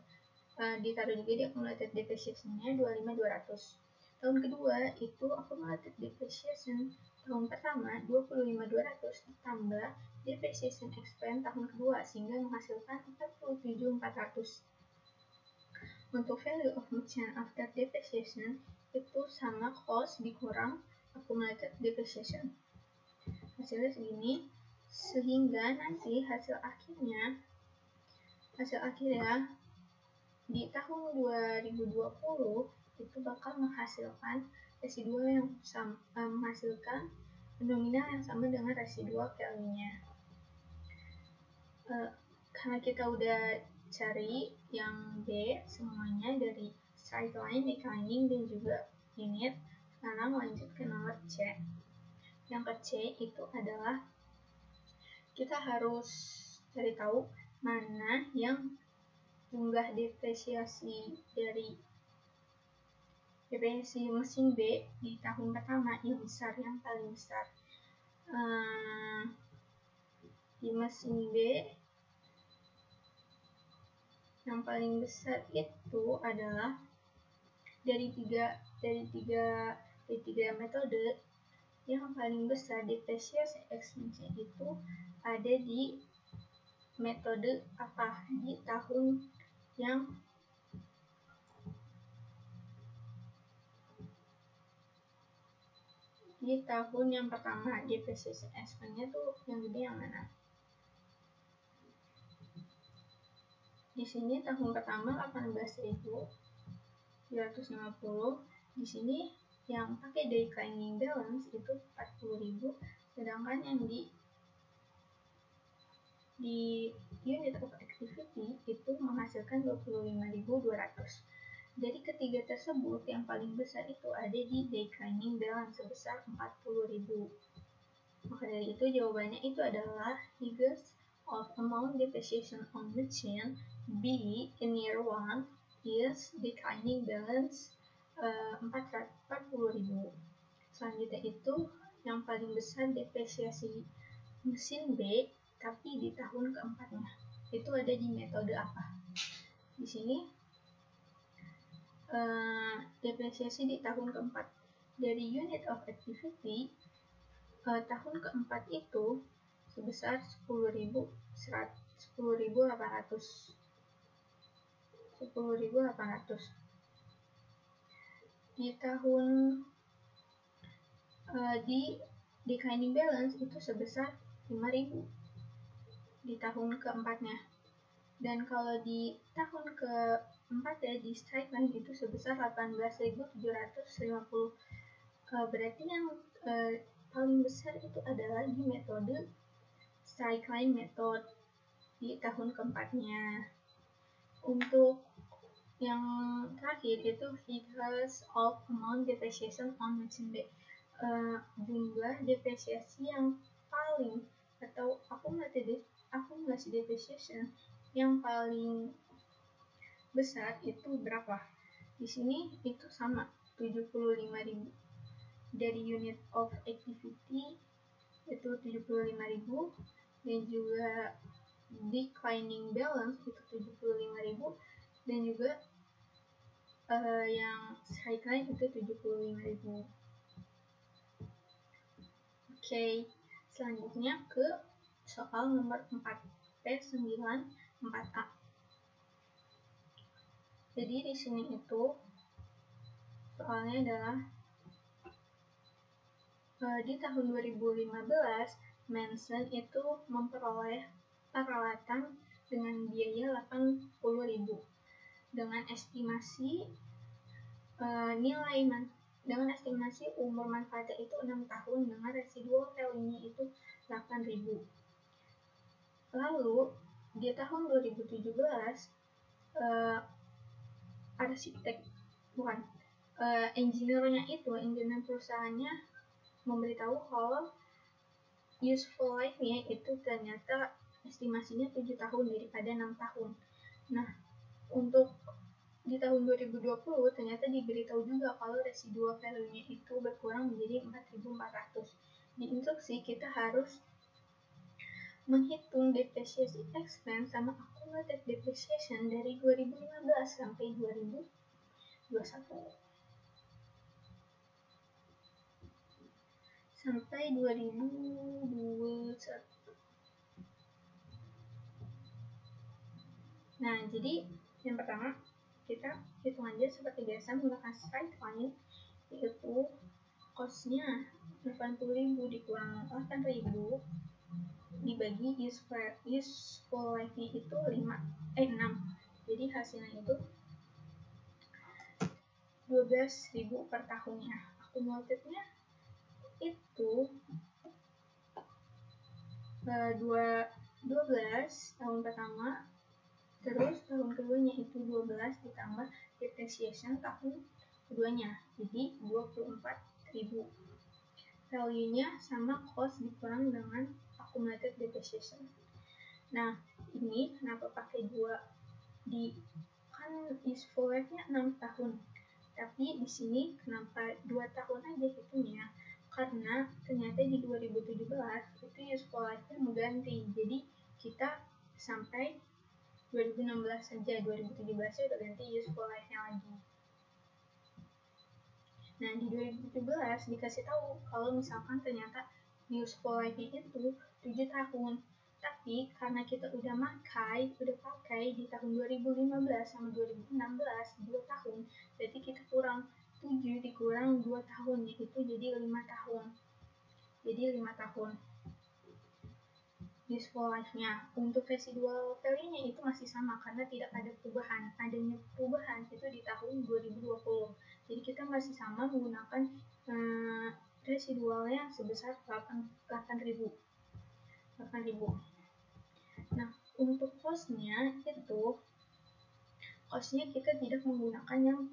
ditaruh juga di accumulated depreciation-nya 25.200. Tahun kedua itu accumulated depreciation tahun pertama 25.200 ditambah depreciation expense tahun kedua sehingga menghasilkan 47.400. Untuk value of merchant after depreciation itu sama cost dikurang accumulated depreciation. Hasilnya segini, sehingga nanti hasil akhirnya di tahun 2020 itu bakal menghasilkan residual yang sama, menghasilkan nominal yang sama dengan residual value-nya. Karena kita udah cari yang B semuanya dari straight line, declining, dan juga unit, sekarang lanjut ke nomor C. Yang ke C itu adalah kita harus cari tahu mana yang jumlah depresiasi dari depresiasi mesin B di tahun pertama yang besar, yang paling besar. Di mesin B yang paling besar itu adalah dari tiga metode yang paling besar depresiasi expense itu ada di metode apa, di tahun yang pertama. Depreciation expense-nya tuh yang gede yang mana? Di sini tahun pertama 18.350. Di sini yang pakai declining balance itu 40.000, sedangkan yang di unit of activity itu menghasilkan 25.200. Dari ketiga tersebut yang paling besar itu ada di declining balance sebesar 40.000. Maka dari itu jawabannya itu adalah figures of amount depreciation on machine B in year 1 is declining balance 40.000. Selanjutnya itu yang paling besar depresiasi mesin B, tapi di tahun keempatnya. Itu ada di metode apa? Di sini depresiasi di tahun keempat. Dari unit of activity, tahun keempat itu sebesar 10.800. Di tahun di declining balance itu sebesar 5.000 di tahun keempatnya. Dan kalau di tahun keempat ya, di strike line itu sebesar 18.750. Berarti yang paling besar itu adalah di metode strike line method di tahun keempatnya. Untuk yang terakhir itu figures of amount depreciation on machine B, jumlah depresiasi yang paling atau akumulasi depreciation yang paling besar itu berapa? Di sini itu sama 75.000. Dari unit of activity itu 75.000, dan juga declining balance itu 75.000, dan juga yang strike line itu 75.000. Oke, selanjutnya ke soal nomor 4, P94A. Jadi di sini itu soalnya adalah di tahun 2015 Manson itu memperoleh peralatan dengan biaya 80.000 dengan estimasi dengan estimasi umur manfaatnya itu 6 tahun dengan residual value-nya itu 8.000. Lalu di tahun 2017 engineer perusahaannya memberitahu kalau useful life-nya itu ternyata estimasinya 7 tahun daripada 6 tahun. Nah, untuk di tahun 2020 ternyata diberitahu juga kalau residual value-nya itu berkurang menjadi 4.400. Di instruksi kita harus menghitung depreciation expense sama accumulated depreciation dari 2015 sampai 2021. Nah, jadi yang pertama kita hitung aja seperti biasa menggunakan straight line, yaitu cost-nya 80.000 dikurang 8.000 dibagi useful life-nya itu 6. Jadi hasilnya itu 12.000 per tahunnya. Accumulated-nya itu 12 tahun pertama, terus tahun keduanya itu 12 ditambah depreciation tahun keduanya, jadi 24.000. Value-nya sama cost dikurang dengan accumulated depreciation. Nah, ini kenapa pakai 2 kan useful life-nya 6 tahun. Tapi di sini kenapa 2 tahun aja hitungnya? Karena ternyata di 2017 itu useful life-nya mengganti. Jadi kita sampai 2016 saja, 2017-nya udah ganti useful life-nya lagi. Nah, di 2017 dikasih tahu kalau misalkan ternyata useful life-nya itu 7 tahun. Tapi karena kita udah pakai di tahun 2015 sama 2016 2 tahun, berarti kita kurang 7 dikurang 2 tahun, yaitu jadi 5 tahun. Jadi 5 tahun useful life-nya. Untuk residual value-nya itu masih sama karena tidak ada perubahan. Adanya perubahan itu di tahun 2020. Jadi kita masih sama menggunakan residualnya sebesar 8.000. Nah, untuk cost-nya kita tidak menggunakan yang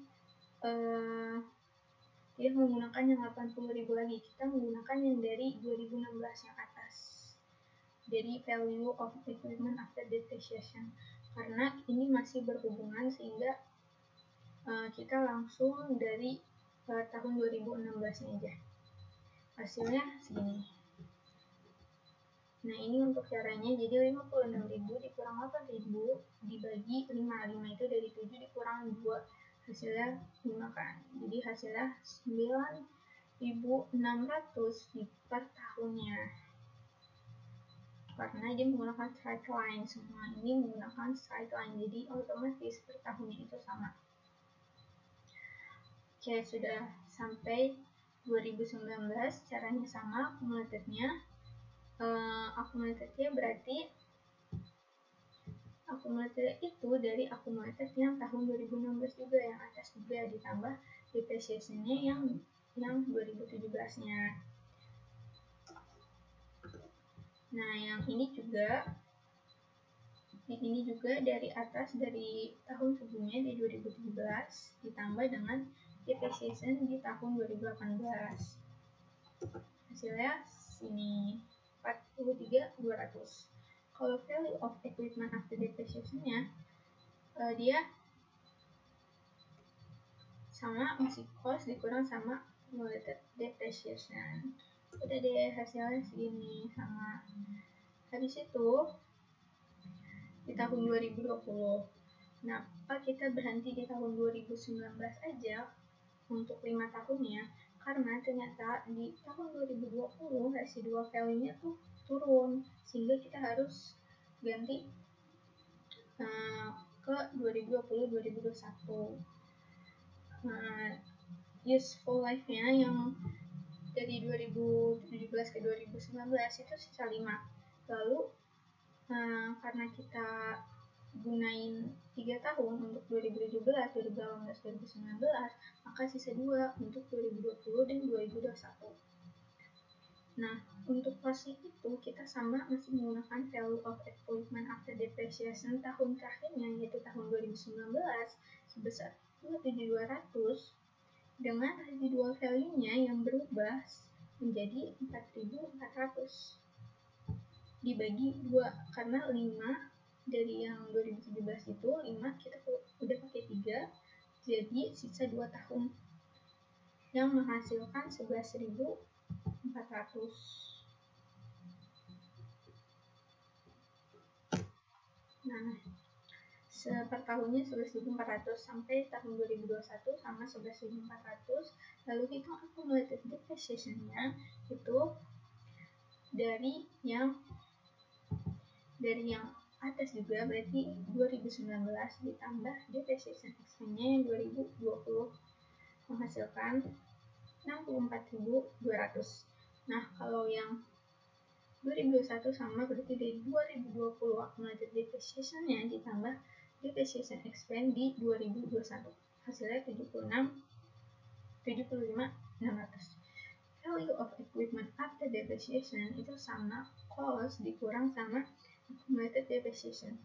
80.000 lagi. Kita menggunakan yang dari 2016 yang atas. Dari value of equipment after depreciation. Karena ini masih berhubungan sehingga kita langsung dari tahun 2016 aja. hasilnya segini. Nah, ini untuk caranya, jadi 56.000 dikurang 8.000 dibagi 5. 5 itu dari 7 dikurang 2, hasilnya 5 kan. Jadi hasilnya 9.600 per tahunnya. Karena dia menggunakan straight line, semua ini menggunakan straight line, jadi otomatis per tahunnya itu sama. Oke, sudah sampai 2019, caranya sama, akumulatifnya. Akumulatifnya berarti akumulatif itu dari akumulatif yang tahun 2016 juga, yang atas juga, ditambah depreciation-nya yang 2017-nya. Nah, yang ini juga dari atas, dari tahun sebelumnya di 2017 ditambah dengan depreciation di tahun 2018. Hasilnya sini 43.200. Kalau value of equipment after depreciation-nya dia sama, masih cost dikurang sama accumulated depreciation. Udah deh, hasilnya segini sama. Habis itu di tahun 2020, kenapa kita berhenti di tahun 2019 aja untuk 5 tahunnya? Karena ternyata di tahun 2020 residual value-nya tuh turun, sehingga kita harus ganti ke 2020-2021. Useful life-nya yang dari 2017 ke 2019 itu sisa 5. Lalu karena kita gunain 3 tahun untuk 2017, 2018, 2019, maka sisa 2 untuk 2020 dan 2021. Nah, untuk costing itu kita sama masih menggunakan value of equipment after depreciation tahun terakhirnya, yaitu tahun 2019 sebesar 27.200 dengan residual value-nya yang berubah menjadi 4.400 dibagi 2, karena 5 dari yang 2017 itu 5 kita udah pakai 3, jadi sisa 2 tahun yang menghasilkan 11.400. Nah, per tahunnya 11.400 sampai tahun 2021 sama 11.400. Lalu hitung accumulated depreciation-nya itu dari yang atas juga, berarti 2019 ditambah depreciation expense-nya yang 2020 menghasilkan 64.200. Nah, kalau yang 2021 sama, berarti dari 2020 accumulated depreciation-nya ditambah depreciation expense di 2021, hasilnya 75.600. Value of equipment after depreciation itu sama cost dikurang sama accumulated depreciation.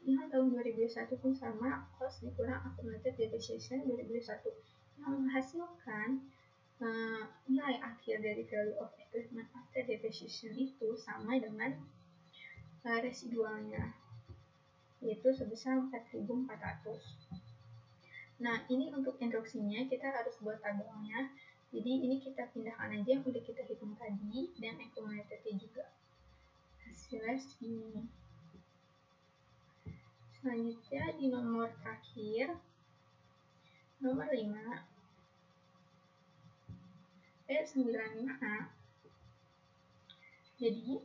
Yang tahun 2021 pun sama cost dikurang accumulated depreciation 2021, yang menghasilkan nilai akhir dari value of equipment after depreciation itu sama dengan residualnya, yaitu sebesar 4.400. Nah, ini untuk instruksinya kita harus buat tabelnya. Jadi ini kita pindahkan aja yang udah kita hitung tadi dan accumulated-nya juga. Hasilnya segini. Selanjutnya di nomor terakhir, nomor 5, 95A. Jadi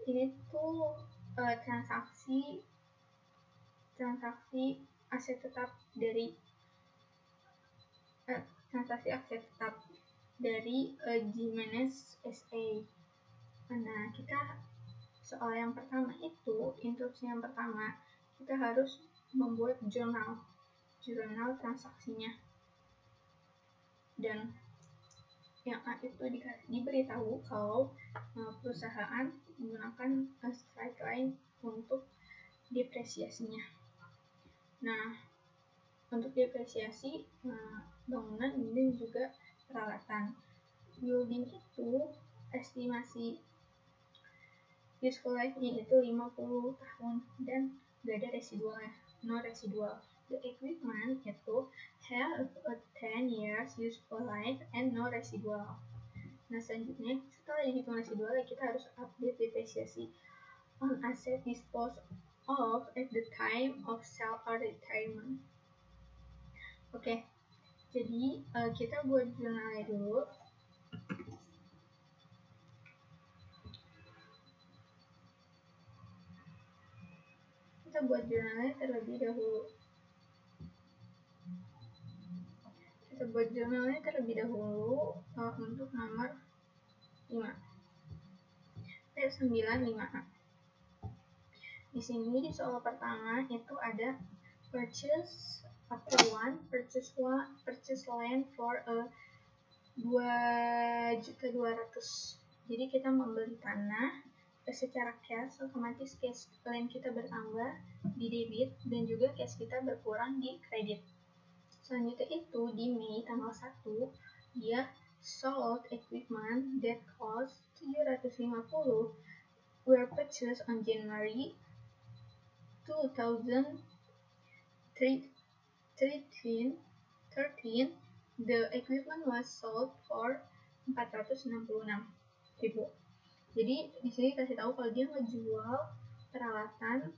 ini tuh transaksi aset tetap dari Jimenez SA. Nah, kita soal yang pertama itu, instruksi yang pertama, kita harus membuat jurnal transaksinya. Dan yang A itu diberitahu kalau perusahaan menggunakan straight line untuk depresiasinya. Nah, untuk depresiasi bangunan dan juga peralatan. Building itu estimasi useful life-nya itu 50 tahun dan gak ada residualnya, no residual. the equipment itu have a 10 years useful life and no residual. Nah, selanjutnya setelah dihitung residual, kita harus update depresiasi on asset disposed of at the time of sale or retirement. Oke, jadi kita buat jurnalnya dulu. Kita buat jurnalnya terlebih dahulu. Untuk nomor 5. 95A. Di sini di soal pertama itu ada purchase land for a 2.200.000. Jadi kita membeli tanah secara cash, otomatis cash land kita bertambah di debit dan juga cash kita berkurang di kredit. Selanjutnya itu di Mei tanggal 1 dia sold equipment that cost 750 were purchased on January 2013. The equipment was sold for 466.000. Jadi di sini kasih tahu kalau dia ngejual peralatan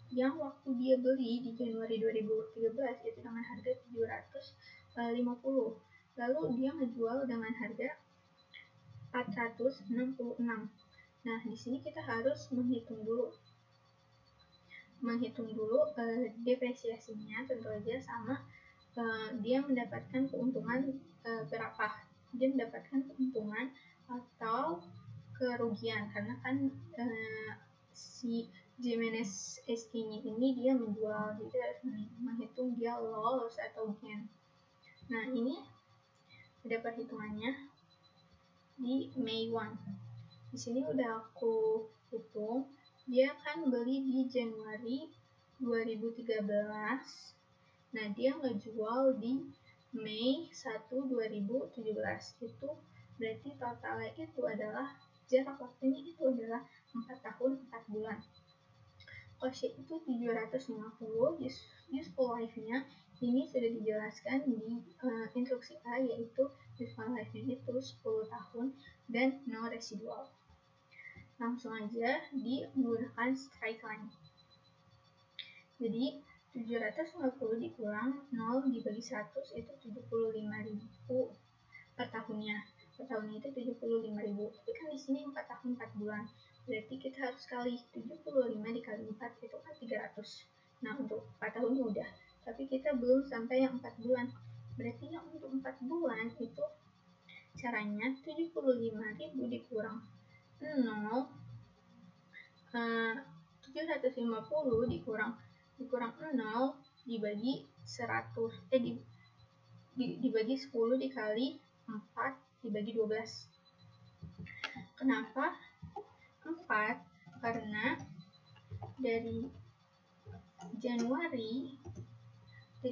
yang waktu dia beli di Januari 2013 itu dengan harga 750. Lalu dia ngejual dengan harga 466. Nah, di sini kita harus menghitung dulu depresiasinya, tentu aja sama dia mendapatkan keuntungan berapa. Dia mendapatkan keuntungan atau kerugian, karena kan si Jimenez SK-nya ini dia menjual, jadi harus menghitung dia loss atau gain. Nah, ini ada perhitungannya di May 1. Di sini udah aku hitung, dia kan beli di Januari 2013. Nah, dia ngejual di Mei 1, 2017. Itu berarti totalnya itu adalah jarak waktunya itu adalah 4 tahun 4 bulan. Cost itu 750, useful life-nya ini sudah dijelaskan di instruksi A, yaitu useful life-nya itu 10 tahun dan no residual. Langsung aja menggunakan straight line. Jadi 750 dikurang 0 dibagi 100 itu 75.000 per tahunnya. Per tahunnya itu 75.000. Tapi kan di sini 4 tahun 4 bulan. Berarti kita harus kali 75 dikali 4 itu kan 300. Nah, untuk 4 tahunnya udah. Tapi kita belum sampai yang 4 bulan. Berarti yang untuk 4 bulan itu caranya 75.000 dikurang 0, 750 dikurang 0 dibagi 100, dibagi 10 dikali 4 dibagi 12. Kenapa 4? Karena dari Januari 1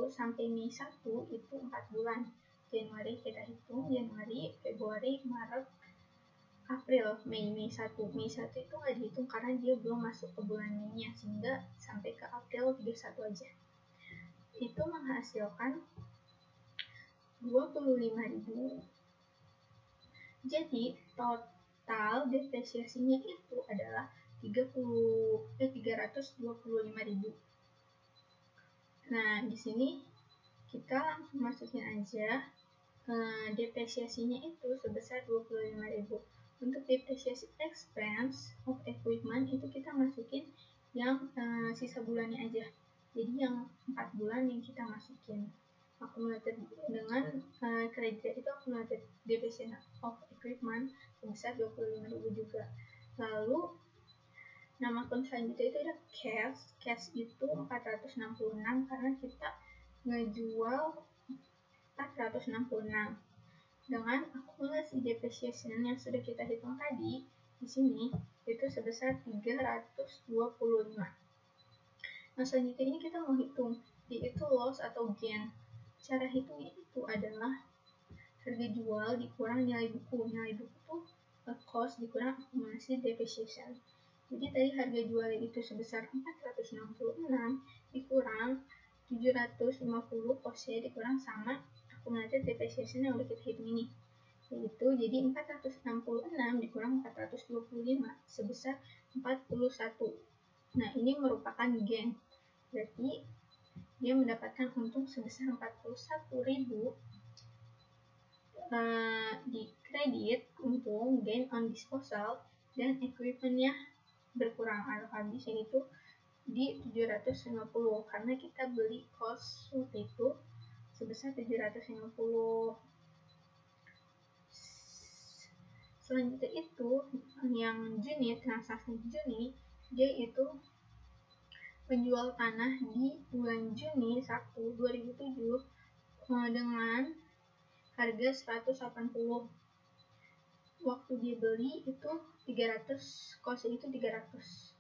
sampai Mei 1 itu 4 bulan. Januari kita hitung, Januari, Februari, Maret, April, Mei 1. Mei 1 itu nggak dihitung karena dia belum masuk ke bulan Mei-nya, sehingga sampai ke April 31 aja. Itu menghasilkan 25.000. Jadi total depresiasinya itu adalah 325.000. Nah, di sini kita langsung masukin aja depresiasinya itu sebesar 25.000. Untuk depresiasi expense of equipment itu kita masukin yang sisa bulannya aja. Jadi yang 4 bulan yang kita masukin. Accumulated dengan kredit itu accumulated depreciation of equipment sebesar 25.000 juga. Lalu nama akun selanjutnya itu ada cash itu 466 karena kita ngejual 466. Dengan akumulasi depreciation yang sudah kita hitung tadi di sini itu sebesar 325. Nah, selanjutnya ini kita mau hitung yaitu loss atau gain. Cara hitungnya itu adalah harga jual dikurang nilai buku. Nilai buku itu cost dikurang akumulasi depreciation. Jadi tadi harga jualnya itu sebesar 466, dikurang 750 cost-nya dikurang sama accumulated depreciation yang udah kita hitung ini, yaitu jadi 466 dikurang 425 sebesar 41. Nah, ini merupakan gain, berarti dia mendapatkan untung sebesar 41.000 di kredit untung gain on disposal, dan equipmentnya berkurang atau habis, yaitu di 750 karena kita beli cost waktu itu sebesar 750. Selanjutnya itu yang Juni, transaksi Juni, dia itu menjual tanah di bulan Juni 1, 2007 dengan harga 180. Waktu dia beli itu 300, cost itu 300.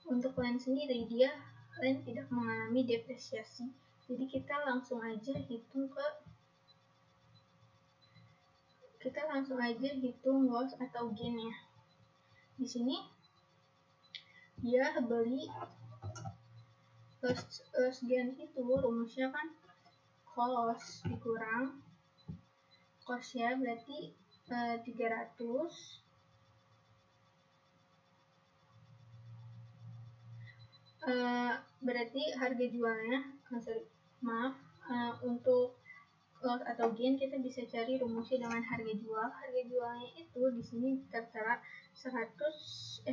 Untuk land sendiri, dia land tidak mengalami depresiasi. Jadi kita langsung aja hitung loss atau gain-nya. Di sini dia beli loss gain itu rumusnya kan cost dikurang cost-nya, berarti 300 berarti harga jualnya untuk loss atau gain kita bisa cari rumusnya dengan harga jual. Harga jualnya itu di sini tertera 1.800.000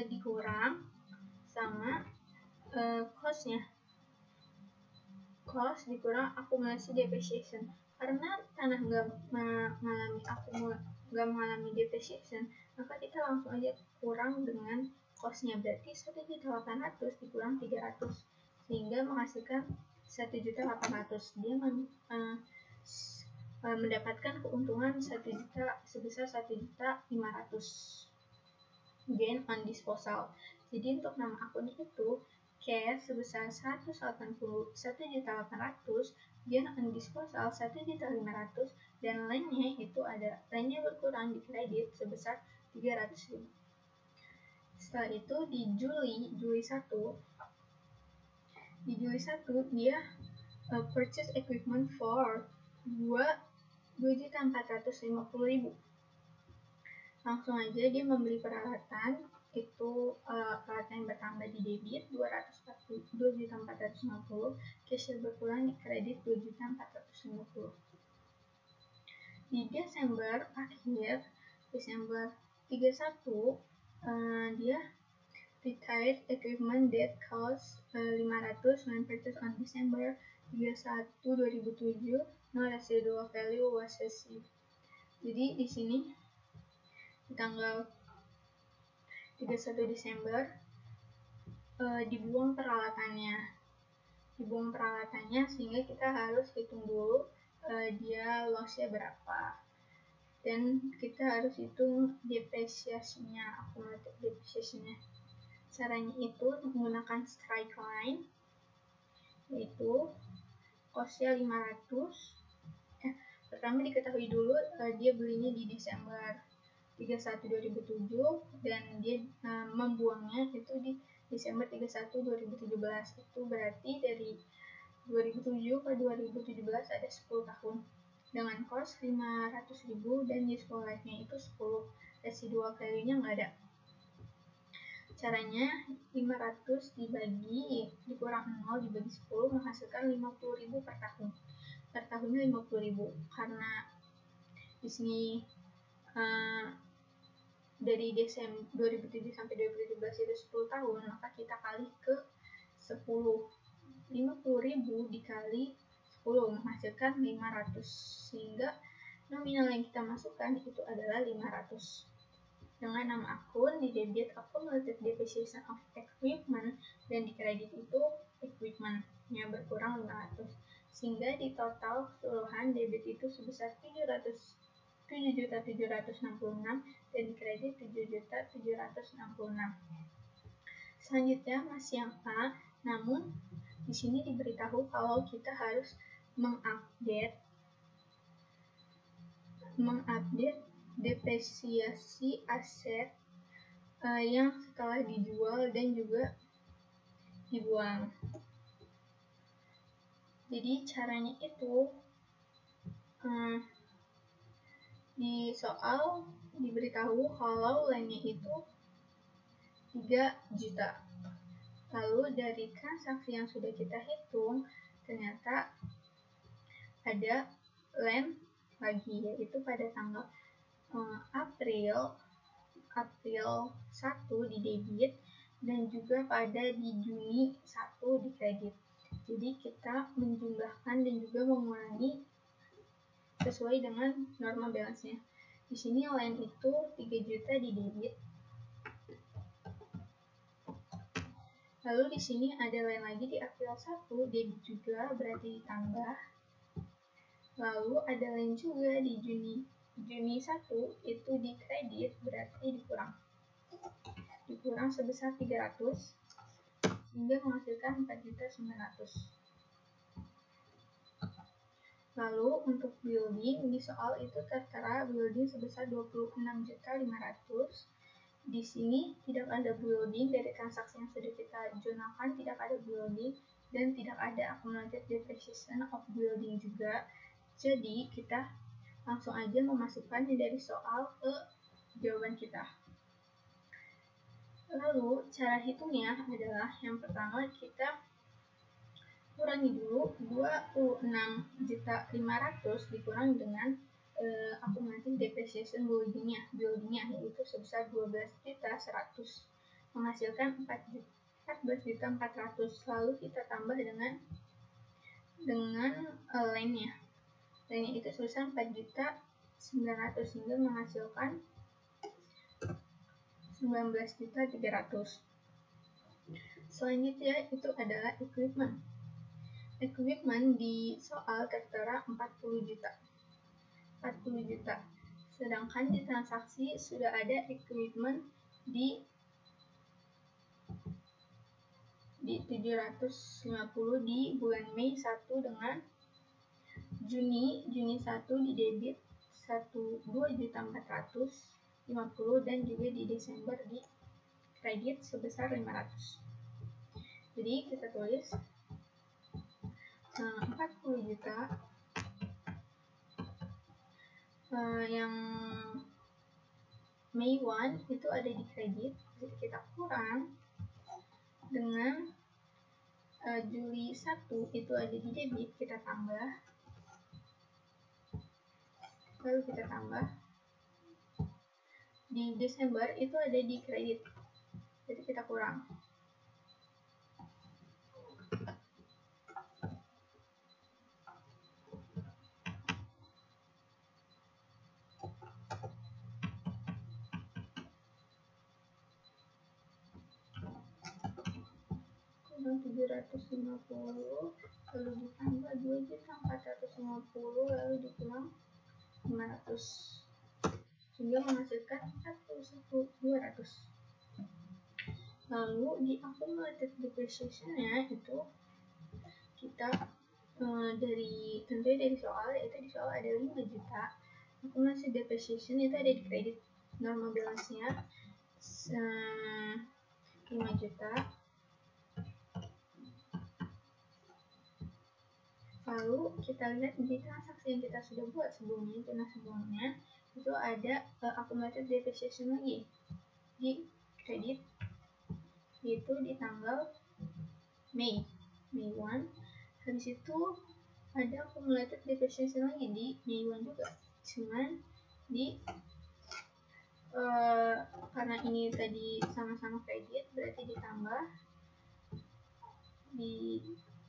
dikurang sama cost-nya, cost dikurang akumulasi depreciation. Karena tanah nggak mengalami depreciation, maka kita langsung aja kurang dengan cost-nya, berarti 1.800.000 dikurang 300 sehingga menghasilkan 1.800.000. Dia mendapatkan keuntungan 1 juta sebesar 1.500.000 gain on disposal. Jadi untuk nama akun itu cash sebesar 181.800.000, gain on disposal 1.500.000, dan lainnya itu ada lainnya berkurang di kredit sebesar 300.000. Setelah itu di Juli 1 dia purchase equipment for 2.450.000. Langsung aja dia membeli peralatan itu, peralatan yang bertambah di debit 2.450, cash berkurang di kredit 2.450. Di Desember 31 dia retired equipment that cost 500 when purchased on December 31, 2007, no residual value was received. Jadi di sini di tanggal 31 Desember dibuang peralatannya sehingga kita harus hitung dulu dia loss-nya berapa, dan kita harus hitung depresiasinya, accumulated depreciation-nya. Caranya itu menggunakan straight line, yaitu cost-nya 500. Pertama diketahui dulu dia belinya di Desember 31 2007 dan dia membuangnya itu di Desember 31 2017. Itu berarti dari 2007 ke 2017 ada 10 tahun dengan cost 500.000 dan useful life-nya itu 10. Residual value-nya nggak ada. Caranya 500 dikurang 0 dibagi 10 menghasilkan 50.000 per tahun. Per tahunnya 50.000. Karena di sini dari Desember 2007 sampai 2017 itu 10 tahun, maka kita kali ke 10. 50.000 dikali 10 menghasilkan 500, sehingga nominal yang kita masukkan itu adalah 500. Dengan nama akun di debit accumulated depreciation of equipment, dan di kredit itu equipment-nya berkurang 500, sehingga di total keseluruhan debit itu sebesar 7.766 dan di kredit 7.766. Selanjutnya masih yang A, namun di sini diberitahu kalau kita harus mengupdate depresiasi aset yang setelah dijual dan juga dibuang. Jadi caranya itu di soal diberitahu kalau lainnya itu 3 juta. Lalu dari transaksi yang sudah kita hitung, ternyata ada land lagi, yaitu pada tanggal April 1 di debit dan juga pada di Juni 1 di kredit. Jadi kita menjumlahkan dan juga mengurangi sesuai dengan norma balance-nya. Di sini land itu 3 juta di debit. Lalu di sini ada land lagi di April 1, debit juga berarti ditambah. Lalu ada land juga di Juni 1 itu di kredit berarti dikurang sebesar 300 sehingga menghasilkan 4.900.000. Lalu untuk building di soal itu tertera building sebesar 26.500.000. Di sini tidak ada building dari transaksi yang sudah kita jurnalkan, tidak ada building dan tidak ada accumulated depreciation of building juga. Jadi kita langsung aja memasukkannya dari soal ke jawaban kita. Lalu cara hitungnya adalah yang pertama kita kurangi dulu 26.500.000 dikurang dengan accumulated depreciation buildingnya yaitu sebesar 12.100.000 menghasilkan 14.400.000. Lalu kita tambah dengan lainnya itu sebesar 4.900.000 sehingga menghasilkan 19.300.000. Selanjutnya itu adalah equipment. Equipment di soal tertera 40 juta. Sedangkan di transaksi sudah ada equipment di 750 di bulan Mei 1 dengan Juni 1 di debit 2.450 dan juga di Desember di kredit sebesar 500. Jadi kita tulis 40 juta yang Mei 1 itu ada di kredit, jadi kita kurang dengan Juli 1 itu ada di debit, kita tambah, lalu kita tambah di Desember itu ada di kredit, jadi kita kurang. Kurang 750 lalu ditambah 2.450 lalu dikurang 500 sehingga menghasilkan 41.200. Lalu di accumulated depreciation-nya itu kita tentunya dari soal, itu di soal ada 5 juta. Accumulated depreciation itu ada di kredit, normal balance-nya 5 juta. Lalu kita lihat di transaksi yang kita sudah buat sebelumnya, itu ada accumulated depreciation lagi di kredit, yaitu di tanggal Mei 1. Habis itu ada accumulated depreciation lagi di Mei 1 juga, cuman di karena ini tadi sama-sama kredit berarti ditambah di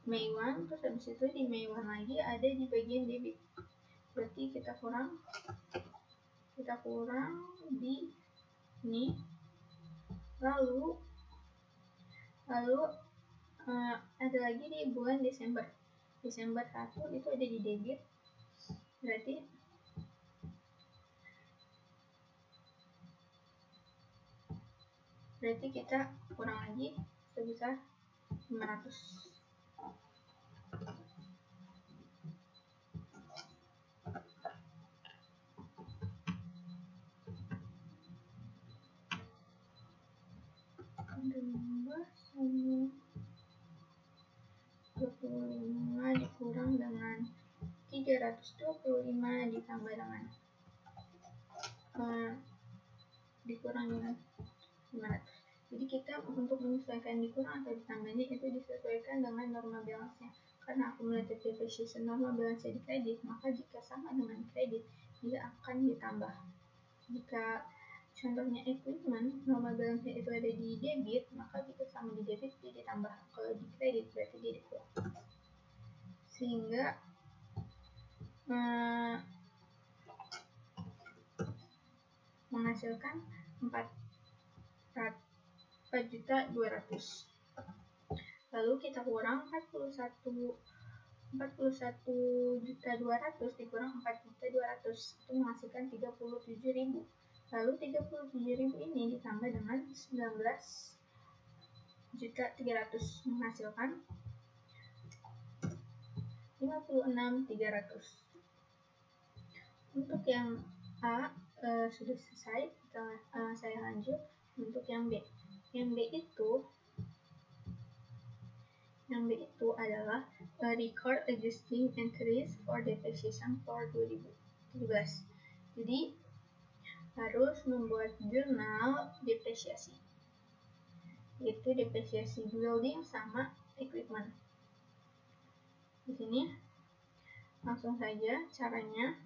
Mei 1, terus habis itu di Mei 1 lagi ada di bagian debit, berarti kita kurang di ini. Lalu ada lagi di bulan Desember 1 itu ada di debit, berarti kita kurang lagi sebesar 500. 225 ditambah dengan dikurangi 500. Jadi kita untuk menyesuaikan dikurang atau ditambahnya itu disesuaikan dengan norma balance-nya. Karena accumulated depreciation norma balance di kredit, maka jika sama dengan kredit, dia akan ditambah. Jika contohnya equipment, norma balance-nya itu ada di debit, maka jika sama di debit, dia ditambah. Kalau di kredit, berarti dia dikurang. Sehingga menghasilkan 4.200.000. Lalu kita kurang 41.200 dikurang 4.200 itu menghasilkan 37.000. Lalu 37.000 ini ditambah dengan 19.300 menghasilkan 56.300. Untuk yang A sudah selesai, saya lanjut untuk yang B. Yang B itu adalah record existing entries for depreciation for 2017. Jadi harus membuat jurnal depresiasi, yaitu depresiasi building sama equipment. Di sini langsung saja caranya.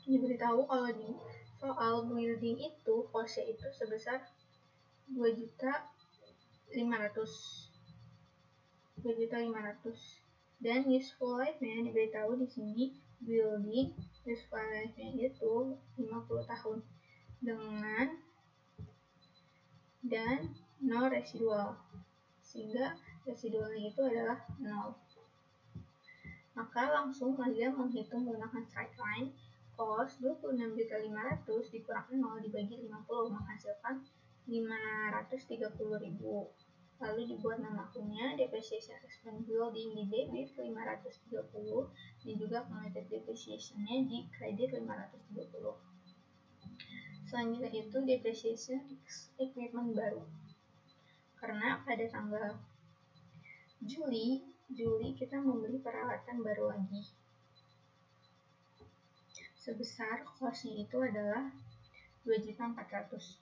Diberitahu kalau di soal building itu cost-nya itu sebesar 2.500.000 dan useful life-nya diberitahu di sini building useful life-nya itu 50 tahun dan no residual, sehingga residualnya itu adalah 0. Maka langsung saja menghitung menggunakan straight line. Cost 26.500 dikurang 0 dibagi 50 menghasilkan 530.000. Lalu dibuat nama akunnya depreciation expense building di debit 530 dan juga accumulated depreciation-nya di kredit 530. Selanjutnya itu depreciation equipment baru. Karena pada tanggal Juli kita membeli peralatan baru lagi. Sebesar cost-nya itu adalah 2.400.000.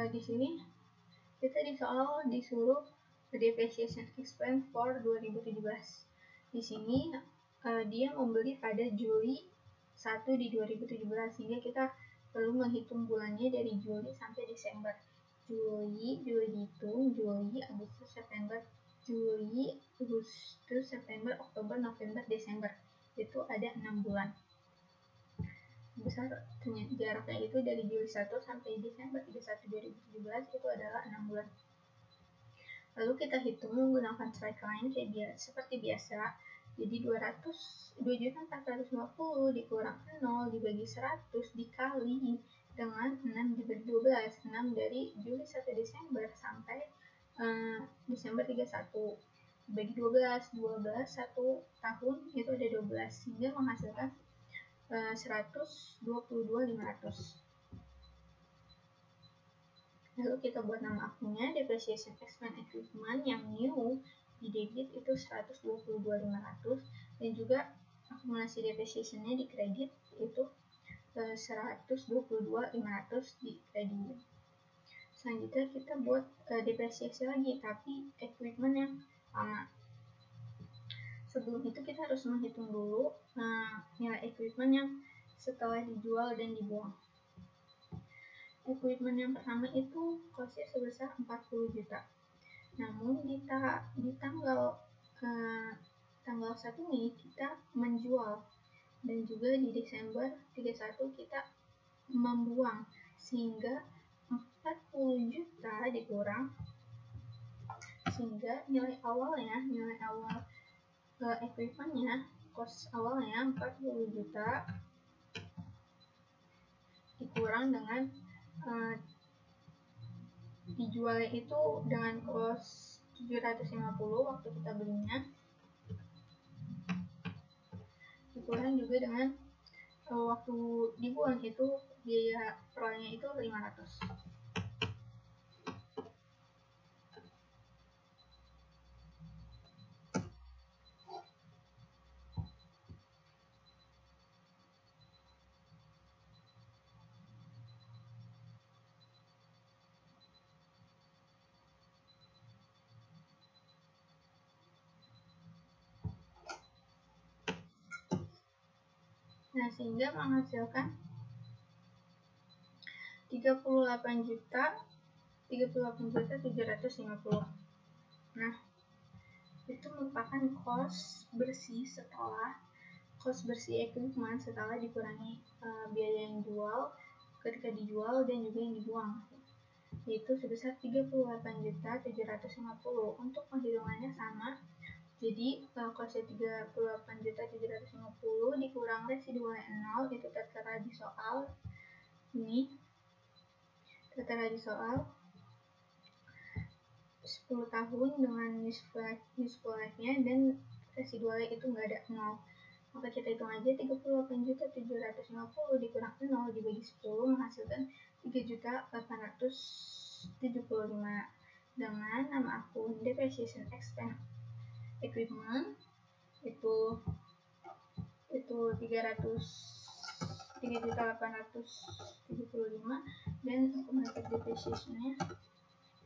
Di sini kita di soal disuruh depreciation expense for 2017. Di sini dia membeli pada Juli 1 di 2017, sehingga kita perlu menghitung bulannya dari Juli sampai Desember. Juli dihitung, Juli, Agustus, September, Oktober, November, Desember. Itu ada 6 bulan. Besar jaraknya itu dari Juli 1 sampai Desember 31 2017 itu adalah 6 bulan. Lalu kita hitung menggunakan straight line seperti biasa. Jadi 2.450 dikurang 0 dibagi 100 dikali dengan 6 dibagi 12. 6 dari Juli 1 Desember sampai Desember 31 dibagi 12 1 tahun itu ada 12, sehingga menghasilkan 122.500. Lalu kita buat nama akunnya depreciation expense equipment yang new di debit itu 122.500 dan juga akumulasi depreciation-nya di kredit itu 122.500 di kredit. Selanjutnya kita buat depresiasi lagi, tapi equipment yang sama. Sebelum itu kita harus menghitung dulu nilai equipment yang setelah dijual dan dibuang. Equipment yang pertama itu cost-nya sebesar 40 juta. Namun di tanggal 1 Mei kita menjual dan juga di Desember 31 kita membuang, sehingga 40 juta dikurang, sehingga nilai awal equipment-nya, cost awalnya 40 juta dikurang dengan dijualnya itu dengan cost 750 waktu kita belinya, dikurang juga dengan waktu dibuang itu biaya proyeknya itu 500. Nah, sehingga menghasilkan 38.750. Nah, itu merupakan cost bersih equipment setelah dikurangi biaya yang dijual ketika dijual dan juga yang dibuang, yaitu sebesar 38.750. Untuk penghitungannya sama, jadi costnya 38.750 dikurang residualnya 0, itu tertera di soal ini, 10 tahun dengan useful life-nya dan residualnya itu nggak ada 0. Maka kita hitung aja 38.750 dikurang 0 dibagi 10 menghasilkan 3.875. Dengan nama akun depreciation expense equipment itu 3.875 dan accumulated depreciation-nya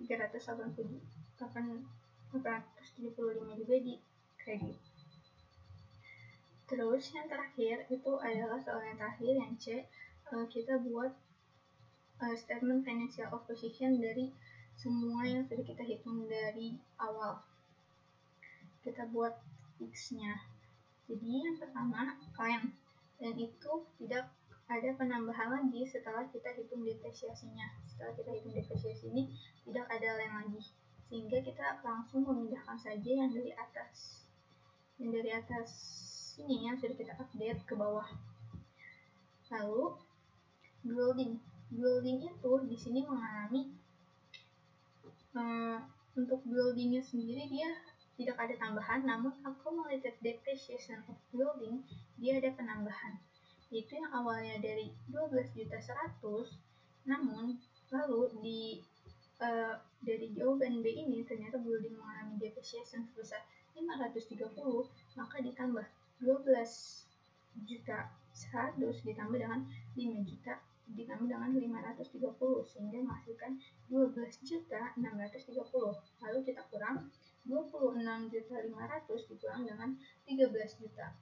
875 juga di kredit. Terus yang terakhir itu adalah soal yang terakhir yang C. Kita buat statement financial of position dari semua yang sudah kita hitung dari awal. Kita buat X-nya. Jadi yang pertama claim, dan itu tidak ada penambahan lagi setelah kita hitung depresiasinya. Setelah kita hitung depresiasi ini tidak ada lem lagi, sehingga kita langsung memindahkan saja yang dari atas. Yang dari atas ini yang sudah kita update ke bawah. Lalu building itu di sini mengalami untuk buildingnya sendiri dia tidak ada tambahan, namun accumulated depreciation of building dia ada penambahan, yaitu yang awalnya dari 12.100.000, namun lalu dari jawaban B ini ternyata building mengalami depreciation sebesar 530, maka ditambah 12.100.000 ditambah dengan 5 juta ditambah dengan 530 sehingga menghasilkan 12.630. Lalu kita kurang 26.500 dikurang dengan 13 juta.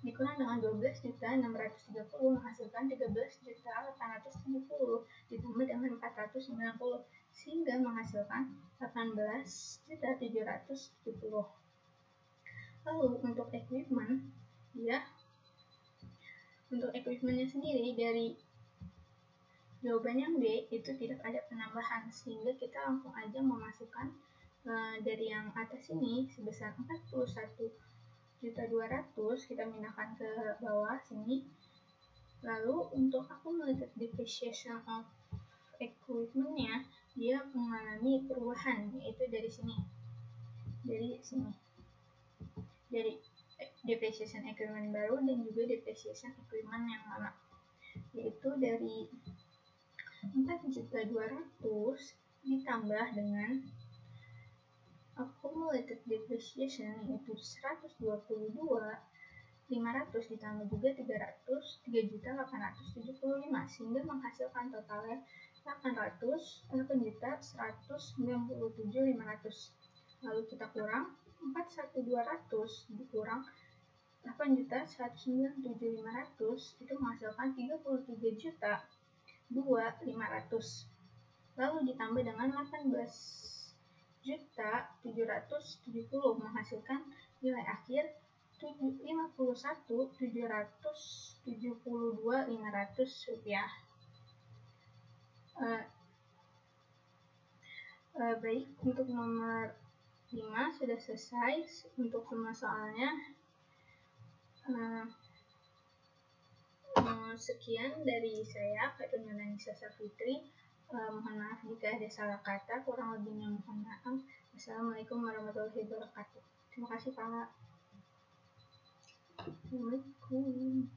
Dikurang dengan 12.630 menghasilkan 13.870 ditambah dengan 490 sehingga menghasilkan 18.770. Lalu untuk equipment, untuk equipmentnya sendiri dari jawaban yang B itu tidak ada penambahan, sehingga kita langsung aja memasukkan dari yang atas ini sebesar 41.200 kita pindahkan ke bawah sini. Lalu untuk accumulated depreciation of equipment-nya dia mengalami perubahan, yaitu dari sini, dari depreciation equipment baru dan juga depreciation equipment yang lama, yaitu dari 4.200.000 ditambah dengan accumulated depreciation yaitu 122.500 ditambah juga 3.875 sehingga menghasilkan totalnya 8.197.500. Lalu kita kurang 4.200 dikurang 8.197.500 itu menghasilkan 33.2.500. Lalu ditambah dengan 18.770 menghasilkan nilai akhir 51.772.500 rupiah. Baik, untuk nomor 5 sudah selesai untuk semua soalnya. Sekian dari saya, Kak Nurlanisa Safitri. Mohon maaf jika ada salah kata, kurang lebihnya mohon maaf. Wassalamualaikum warahmatullahi wabarakatuh. Terima kasih Pak. Assalamualaikum.